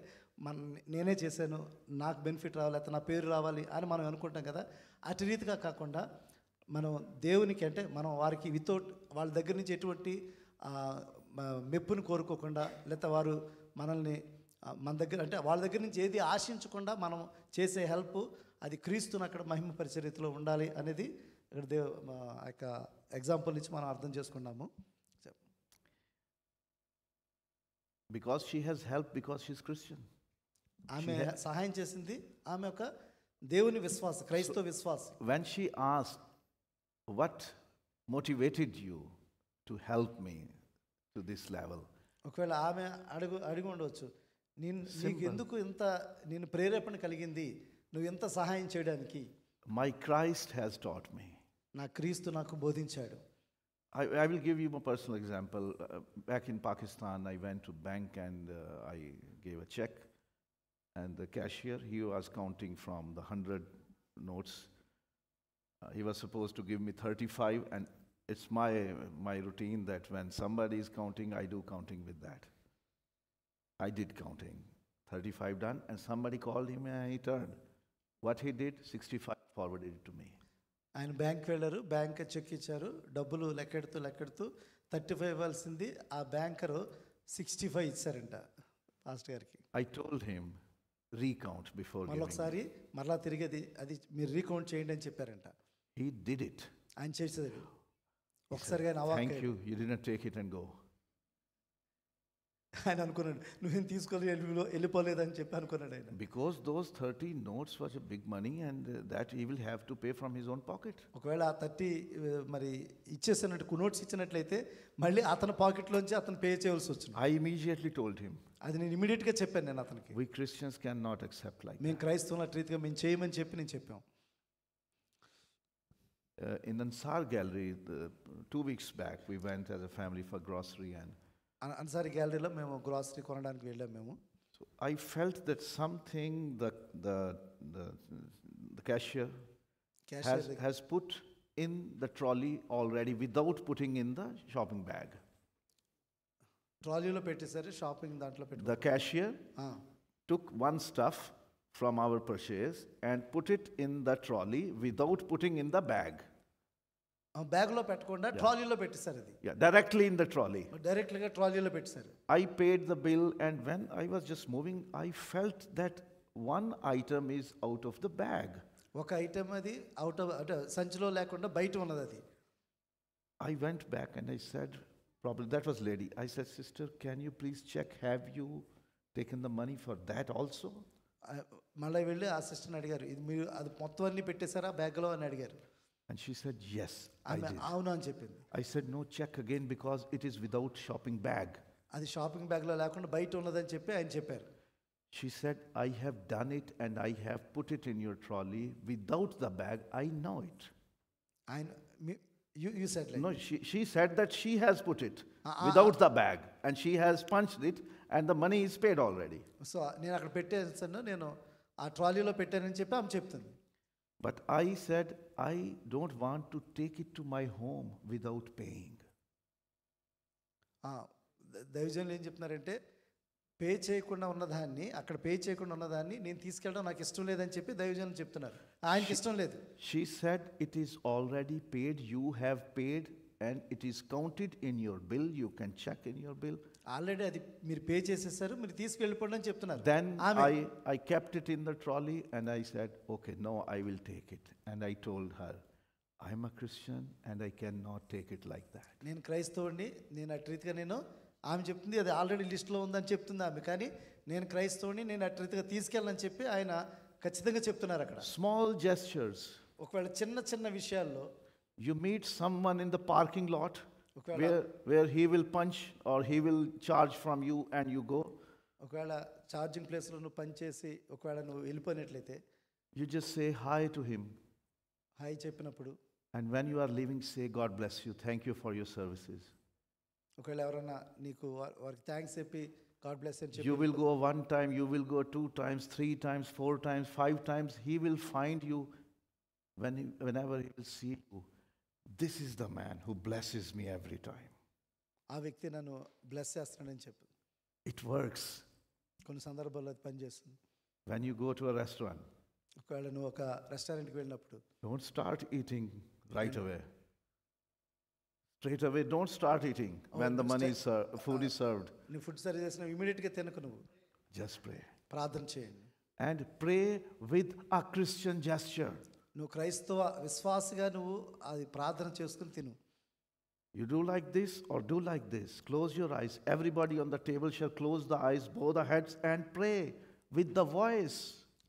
నేనే చేశాను, నాకు బెనిఫిట్ రావాలి, అయితే నా పేరు రావాలి అని మనం అనుకుంటాం కదా. అటు రీతిగా కాకుండా మనం దేవునికి అంటే మనం వారికి వితౌట్ వాళ్ళ దగ్గర నుంచి ఎటువంటి మెప్పుని కోరుకోకుండా, లేకపోతే వారు మనల్ని మన దగ్గర అంటే వాళ్ళ దగ్గర నుంచి ఏది ఆశించకుండా మనం చేసే హెల్ప్ అది క్రీస్తుని అక్కడ మహిమపరిచే రీతిలో ఉండాలి అనేది ఇక్కడ ఆ యొక్క ఎగ్జాంపుల్ నుంచి మనం అర్థం చేసుకున్నాము. Because she has helped, because she's Christian. ఆమె సహాయం చేసింది ఆమె ఒక దేవుని విశ్వాస, క్రైస్తవ విశ్వాసం. When she asked, what motivated you to help me to this level? ఒకవేళ ఆమె అడిగి ఉండవచ్చు, నీకు ఎందుకు ఇంత నేను ప్రేరేపణ కలిగింది, నువ్వు ఎంత సహాయం చేయడానికి? My Christ has taught me. నా క్రీస్తు నాకు బోధించాడు. I will give you a personal example. Back in Pakistan, I went to bank and I gave a check, and the cashier, he was counting from the 100 notes. He was supposed to give me 35, and it's my routine that when somebody is counting, I do counting with that. I did counting. 35 done, and somebody called him and he turned. What he did, 65 forwarded it to me. ఆయన bank వెళ్ళారు, bank check ఇచ్చారు, డబ్బులు లెక్కెడుతూ 35 ఇవ్వాల్సింది ఆ banker 65 ఇచ్చారంట pastor గారికి. I told him, recount before giving. ఒకసారి మరలా తిరిగి అది మీరు రీకౌంట్ చేయండి అని చెప్పారంట. He did it. ఆయన చేసేది ఒకసారిగా Thank you, you didn't take it and go. ఆయన అనుకున్నాడు, నువ్వేం తీసుకొని వెళ్ళిపోలేదని చెప్పి అనుకున్నాడు ఆయన. Because those 30 notes was a big money, and that he will have to pay from his own pocket. ఒకవేళ ఆ 30 మరి ఇచ్చేసినట్టు నోట్స్ ఇచ్చినట్లయితే మళ్ళీ అతని పాకెట్లోంచి అతను పే చేయవలసి వచ్చింది. I immediately told him. అది నేను ఇమీడియట్గా చెప్పాను నేను అతనికి. We Christians cannot accept like మేము క్రైస్తవులు అట్లా రీతిగా మేము చేయమని చెప్పి నేను చెప్పాం. In Ansar Gallery, 2 weeks back, we went as a family for grocery, and Ansari గ్యాలరీలో మేము గ్రాసరీ కొనడానికి వెళ్ళాం మేము. So I felt that something the cashier has put in the trolley already without putting in the shopping bag. ట్రాలీలో పెట్టేశారు, shopping దాంట్లో The పెట్టుకున్నారు. cashier took one stuff from our purchase and put it in the trolley without putting in the bag. బ్యాగ్లో పెట్టకుండా ట్రాలీలో పెట్టేశారు. అది Yeah, directly in the trolley. డైరెక్ట్గా ట్రాలీలో పెట్టేశారు. I paid the bill, and when I was just moving, I felt that one item is out of the bag. ఒక item అది out of అంటే సంచిలో లేకుండా బయట ఉన్నది. అది I went back and I said, probably that was lady. I said, sister, can you please check, have you taken the money for that also? మళ్ళీ వెళ్ళి ఆ సిస్టర్ని అడిగారు, ఇది మీరు అది మొత్తం అన్ని పెట్టేశారా బ్యాగ్లో అని అడిగారు. And she said, yes, I ఆమె did. అవును అని చెప్పింది. I said, no, check again because it is without shopping bag. అది షాపింగ్ బ్యాగ్లో లేకుండా బయట ఉన్నదని చెప్పి ఆయన చెప్పారు. She said, I have done it and I have put it in your trolley without the bag. I know it. ఆయన you said like No, she said that she has put it without the bag and she has punched it and the money is paid already. So నేను అక్కడ పెట్టేసాను, నేను ఆ ట్రాలీలో పెట్టానని చెప్పి ఆమె చెప్తుంది. But I said, I don't want to take it to my home without paying. దైవజనులు ఏం చెప్తున్నారంటే, పే చేయకుండా ఉన్నదాన్ని, అక్కడ పే చేయకుండా ఉన్నదాన్ని నేను తీసుకెళ్ళడం నాకు ఇష్టం లేదని చెప్పి దైవజనులు చెప్తున్నారు. ఆయనకి ఇష్టం లేదు. She said, it is already paid, you have paid and it is counted in your bill, you can check in your bill. Already అది మీరు పే చేసేసారు, మీరు తీసుకెళ్ళిపోండి అని చెప్తున్నారు. Then I kept it in the trolley and I said, okay, no, I will take it. And I told her, I'm a Christian and I cannot take it like that. నేను క్రైస్తవుడిని, నేను అటు రీతిగా నేను, ఆమె చెప్తుంది అది ఆల్రెడీ లిస్ట్లో ఉందని చెప్తుంది ఆమె, కానీ నేను క్రైస్తవుడిని, నేను అటు రీతిగా తీసుకెళ్ళని చెప్పి ఆయన ఖచ్చితంగా చెప్తున్నారు అక్కడ. Small gestures. ఒకవేళ చిన్న చిన్న విషయాల్లో You meet someone in the parking lot where he will punch or he will charge from you and you go. ఒకవేళ ఛార్జింగ్ ప్లేస్లో నువ్వు పనిచేసి ఒకవేళ నువ్వు వెళ్ళిపోయినట్లయితే You just say hi to him. Hi చెప్పినప్పుడు, And when you are leaving, say, God bless you. Thank you for your services. ఒకవేళ ఎవరైనా నీకు వారికి థ్యాంక్స్ చెప్పి గాడ్ బ్లెస్ అని You చెప్పి will go one time, you will go 2 times, 3 times, 4 times, 5 times. He will find you whenever he will see you. This is the man who blesses me every time. ఆ వ్యక్తి నన్ను bless చేస్తున్నాడని చెప్పు. It works. కొన్ని సందర్భాల్లో అది పనిచేస్తుంది. When you go to a restaurant, ఒకవేళ నువ్వు ఒక రెస్టారెంట్కి వెళ్ళినప్పుడు don't start eating right away. Straight away, don't start eating when the money is food is served. నువ్వు ఫుడ్ సర్వ్ చేసిన ఇమీడియట్గా తినకు, నువ్వు Just pray. ప్రార్థన చేయండి. And pray with a Christian gesture. నువ్వు క్రైస్తవ విశ్వాసిగా నువ్వు అది ప్రార్థన చేసుకుని తిను. You do like this or do like this. Close your eyes. Everybody on the table shall close the eyes, bow the heads, and pray with the voice.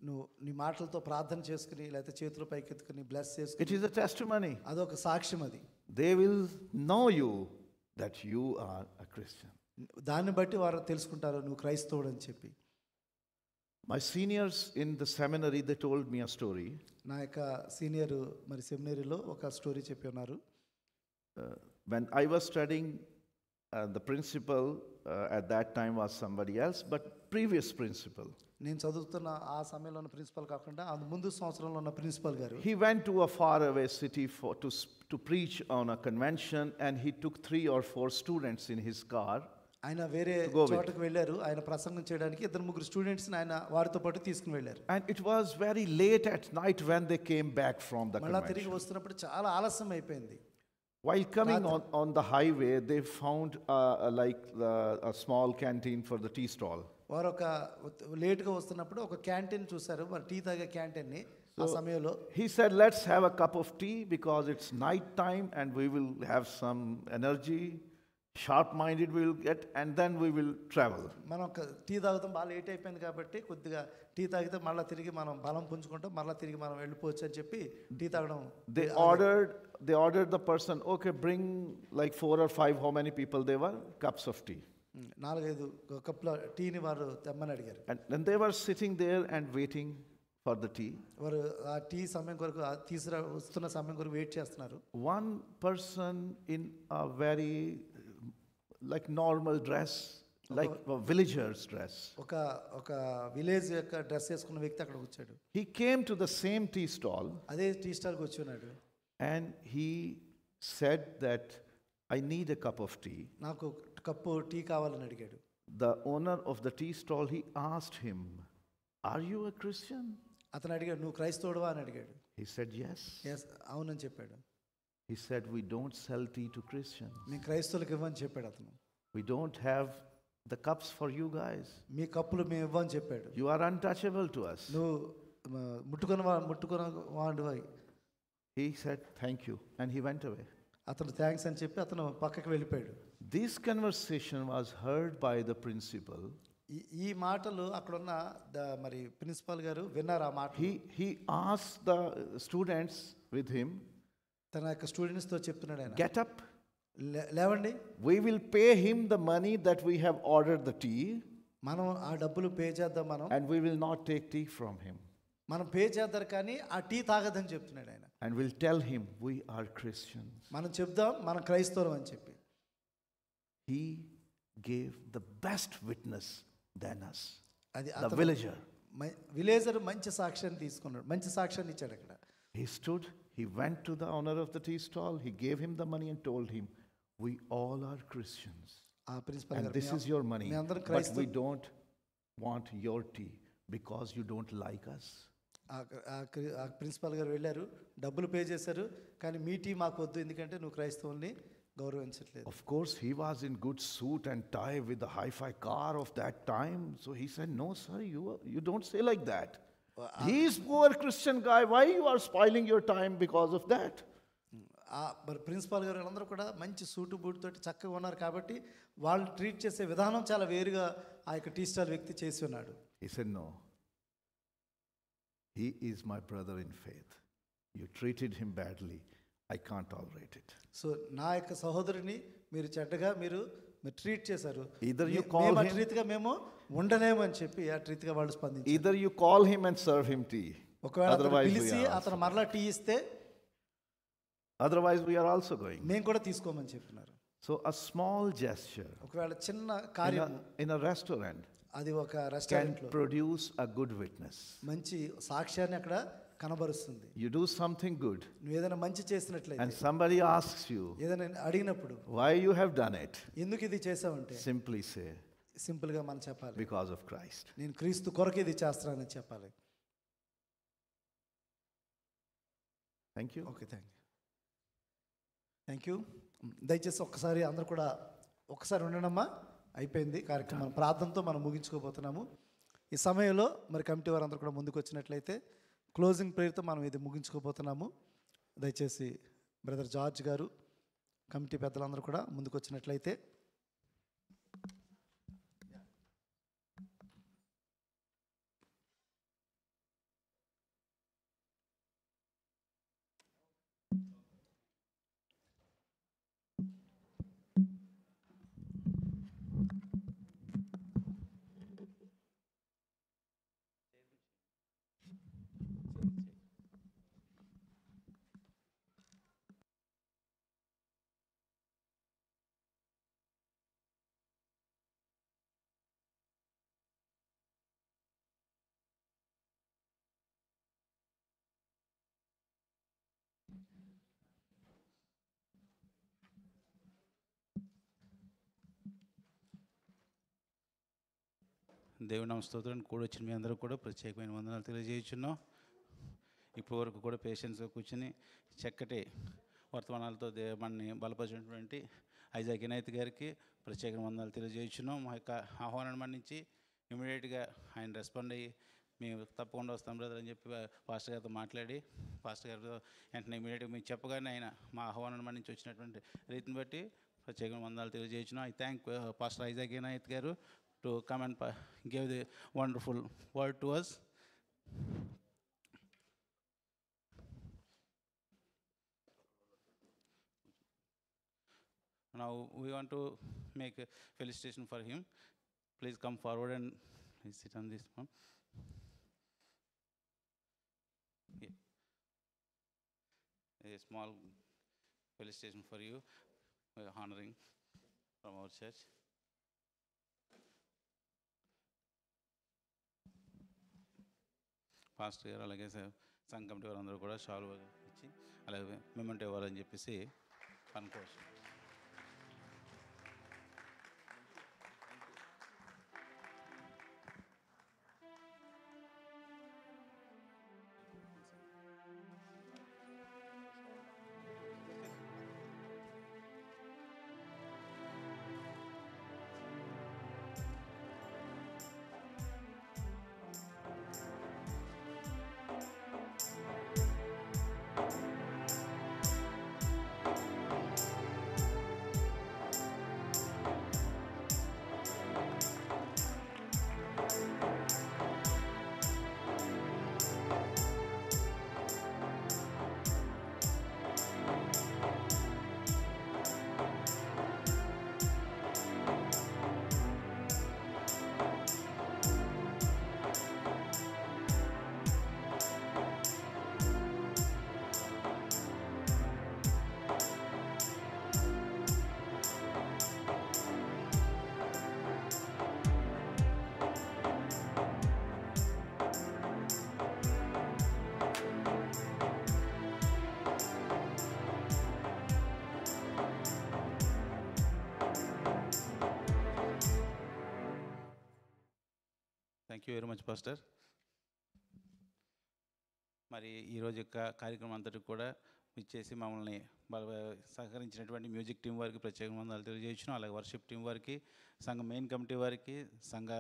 నువ్వు నీ మాటలతో ప్రార్థన చేసుకుని లేకపోతే చేతులు పైకెత్తుకుని బ్లెస్ It చేసుకుని, is a testimony. అదొక సాక్ష్యం. అది They will know you that you are a Christian. దాన్ని బట్టి వారు తెలుసుకుంటారు నువ్వు క్రైస్తవుడు అని చెప్పి. My seniors in the seminary, they told me a story. నా యొక్క సీనియర్ మరి సెమినరీలో ఒక స్టోరీ చెప్పి ఉన్నారు. When I was studying, the principal at that time was somebody else, but previous principal. నేను చదువుతున్న ఆ సమయంలో ఉన్న ప్రిన్సిపల్ కాకుండా ఆ ముందు సంవత్సరంలో ఉన్న ప్రిన్సిపల్ గారు, He went to a faraway city to preach on a convention, and he took 3 or 4 students in his car. ఆయన వేరే go with. చోటకు వెళ్ళారు. ఆయన ప్రసంగం చేయడానికి 2-3 స్టూడెంట్స్ని ఆయన వారితో పాటు తీసుకుని వెళ్ళారు. And it was very late at night when they came back from the మళ్ళా తిరిగి convention. వస్తున్నప్పుడు చాలా ఆలస్యం అయిపోయింది. While coming on the highway, they found a small canteen for the tea stall. వారు ఒక లేట్గా వస్తున్నప్పుడు ఒక క్యాంటీన్ చూశారు, మరి టీ తాగే క్యాంటీన్ని. ఆ సమయంలో He said, let's have a cup of tea because it's night time and we will have some energy. Sharp-minded we will get, and then we will travel. మనం ఒక టీ తాగుతాం, బాగా లేట్ అయిపోయింది కాబట్టి కొద్దిగా టీ తాగితే మళ్ళీ తిరిగి మనం బలం పుంజుకుంటాం, మళ్ళీ తిరిగి మనం వెళ్ళిపోవచ్చు అని చెప్పి టీ తాగడం. They ordered the person, okay, bring like 4 or 5, how many people they were, cups of tea. 4-5 కప్పుల టీని వారు తెమ్మని అడిగారు. And they were sitting there and waiting for the tea. వారు ఆ టీ సమయం కొరకు వస్తున్న సమయం కొరకు వెయిట్ చేస్తున్నారు. One person in a very like normal dress, like a villager's dress. ఒక ఒక విలేజ్ యొక్క డ్రెస్ వేసుకున్న వ్యక్తి అక్కడ వచ్చాడు. He came to the same tea stall అదే టీ స్టాల్కి వచ్చి ఉన్నాడు. and he said that I need a cup of tea. నాకు కప్పు టీ కావాలని అడిగాడు. The owner of the tea stall, he asked him, are you a Christian? అతను అడిగాడు, నువ్వు క్రైస్తవుడువా అని అడిగాడు. He said yes. ఎస్, అవునని చెప్పాడు. He said, we don't sell tea to Christians. మేము క్రైస్తవులకు ఇవ్వని చెప్పాడు అతను. We don't have the cups for you guys. మీ కప్పులు మేము ఇవ్వని చెప్పాడు. You are untouchable to us. నువ్వు ముట్టుకున్న వాడివి. He said thank you and he went away. అతను థ్యాంక్స్ అని చెప్పి అతను పక్కకి వెళ్ళిపోయాడు. This conversation was heard by the principal. ఈ మాటలు అక్కడున్న మరి ప్రిన్సిపాల్ గారు విన్నారు ఆ మాట. He asked the students with him, తన యొక్క స్టూడెంట్స్తో చెప్తున్నాడు ఆయన, get up. లేవండి, We will pay him the money that we have ordered the tea. మనం ఆ డబ్బులు పే చేద్దాం మనం. And we will not take tea from him. మనం పే చేద్దాం కానీ ఆ టీ తాగదని చెప్తున్నాడు ఆయన. And we'll tell him we are Christians. మనం చెప్దాం మనం క్రైస్తవులం అని చెప్పి. He gave the best witness than us. అది The villager. విలేజర్ మంచి సాక్ష్యాన్ని తీసుకున్నాడు, మంచి సాక్ష్యాన్ని ఇచ్చాడు అక్కడ. He stood, he went to the owner of the tea stall, he gave him the money and told him, we all are Christians. ఆ principal And గారు, this is your money. మీ అందరం But క్రైస్తవ. we don't want your tea because you don't like us. ఆ principal గారు వెళ్ళారు, డబ్బులు pay చేశారు, కానీ మీ టీ మాకు వద్దు ఎందుకంటే నువ్వు క్రైస్తవుల్ని గౌరవించట్లేదు. Of course, he was in good suit and tie with the hi-fi car of that time. So he said, no, sir, you don't say like that. He's poor Christian guy. Why you are spoiling your time because of that? మరి principal గారు వాళ్ళందరూ కూడా మంచి suit boot తోటి చక్కగా ఉన్నారు కాబట్టి వాళ్ళు ట్రీట్ చేసే విధానం చాలా వేరుగా ఆ యొక్క టీ స్టాల్ వ్యక్తి చేసి ఉన్నాడు. He said, no. He is my brother in faith. You treated him badly. I can't tolerate it. So నా యొక్క సహోదరుని మీరు చెడ్డగా మీరు ట్రీట్ చేశారు. Either you call him, రీతిగా మేము ఉండలేము అని చెప్పి ఆ రీతిగా వాళ్ళు స్పందించారు. either you call him and serve him tea. ఒకవేళ Otherwise we పిలిచి are అతను మరలా టీ ఇస్తే Otherwise we are also going. మేము కూడా తీసుకోమని చెప్తున్నారు. So a small gesture ఒకవేళ చిన్న కార్యం in a restaurant అది ఒక can రెస్టారెంట్ లో produce a good witness. మంచి సాక్ష్యాన్ని అక్కడ కనబరుస్తుంది. You do something good నువ్వు ఏదైనా మంచి చేసినట్లయితే and somebody asks you ఏదైనా అడిగినప్పుడు why you have done it, ఎందుకు ఇది చేసావంటే simply say సింపుల్ గా మనం చెప్పాలి, because of Christ. నేను క్రీస్తు కొరకు ఇది చేస్తున్నానని చెప్పాలి. Thank you. Okay, thank you. దయచేసి ఒక్కసారి అందరూ కూడా ఒక్కసారి ఉండడమ్మా. అయిపోయింది కార్యక్రమం, ప్రార్థనతో మనం ముగించుకోబోతున్నాము. ఈ సమయంలో మరి కమిటీ వారందరూ కూడా ముందుకు వచ్చినట్లయితే క్లోజింగ్ ప్రేయర్తో మనం ఇది ముగించుకోబోతున్నాము. దయచేసి బ్రదర్ జార్జ్ గారు, కమిటీ పెద్దలందరూ కూడా ముందుకు వచ్చినట్లయితే. దేవుని నామ స్తోత్రాన్ని కూడా వచ్చిన మీ అందరూ కూడా ప్రత్యేకమైన వందనాలు తెలియజేయుచున్నాం. ఇప్పటి వరకు కూడా పేషెన్స్గా కూర్చొని చక్కటి వర్తమానాలతో మనని బలపరిచినటువంటి ఐజాక్ ఇనాయత్ గారికి ప్రత్యేక వందనాలు తెలియజేయుచున్నాం. మా యొక్క ఆహ్వానాన్ని మన్నించి ఇమీడియట్గా ఆయన రెస్పాండ్ అయ్యి మేము తప్పకుండా వస్తాం బ్రదర్ అని చెప్పి పాస్టర్ గారితో మాట్లాడి పాస్టర్ గారితో వెంటనే ఇమీడియట్గా మీకు చెప్పగానే ఆయన మా ఆహ్వానాన్ని మన్నించి వచ్చినటువంటి రీతిని బట్టి ప్రత్యేక వందనాలు తెలియజేయుచున్నాం. I thank pastor Isaac Inayat గారు to come and give the wonderful word to us. Now we want to make a felicitation for him. Please come forward and please sit on this one. Yeah. A small felicitation for you, honoring from our church. Pastor గారు అలాగే సంఘ committee వారందరూ కూడా shawl ఇచ్చి అలాగే memento ఇవ్వాలని చెప్పేసి అనుకోవచ్చు. Thank you very much pastor. మరి ఈరోజు యొక్క కార్యక్రమం అంతటికి కూడా ఇచ్చేసి మమ్మల్ని సహకరించినటువంటి మ్యూజిక్ టీం వారికి ప్రత్యేక వందనాలు తెలియజేయచ్చును. అలాగే వర్షిప్ టీం వారికి, సంఘ మెయిన్ కమిటీ వారికి, సంఘ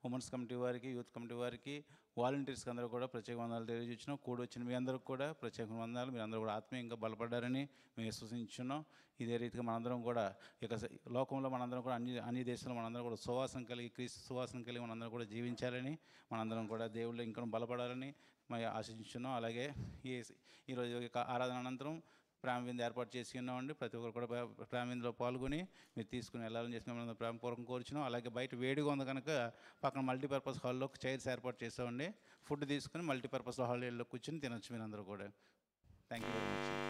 ఉమెన్స్ కమిటీ వారికి, యూత్ కమిటీ వారికి, వాలంటీర్స్కి అందరూ కూడా ప్రత్యేక వందనాలు తెలియజేస్తున్నాం. కూడి వచ్చిన మీ అందరికి కూడా ప్రత్యేక వందనాలు. మీరు అందరూ కూడా ఆత్మీయంగా బలపడ్డారని మేము విశ్వసించున్నాం. ఇదే రీతిగా మనందరం కూడా ఇక లోకంలో మనందరం కూడా అన్ని దేశాల్లో మనందరం కూడా సువాసన కలిగి, క్రీస్తు సువాసన కలిగి మనందరం కూడా జీవించాలని, మనందరం కూడా దేవుళ్ళు ఇంకా బలపడాలని మేము ఆశించున్నాం. అలాగే ఈరోజు ఆరాధన అనంతరం ప్రేమ విందు ఏర్పాటు చేసి ఉన్నామండి. ప్రతి ఒక్కరు కూడా ప్రేమ విందులో పాల్గొని మీరు తీసుకుని వెళ్ళాలని చేసి మేము ప్రేమపూర్వకం కోరుచున్నాం. అలాగే బయట వేడిగా ఉంది కనుక పక్కన మల్టీపర్పస్ హాల్లో చైర్స్ ఏర్పాటు చేస్తామండి. ఫుడ్ తీసుకుని మల్టీపర్పస్ హాల్లో కూర్చొని తినొచ్చు మీరు అందరూ కూడా. Thank you very much.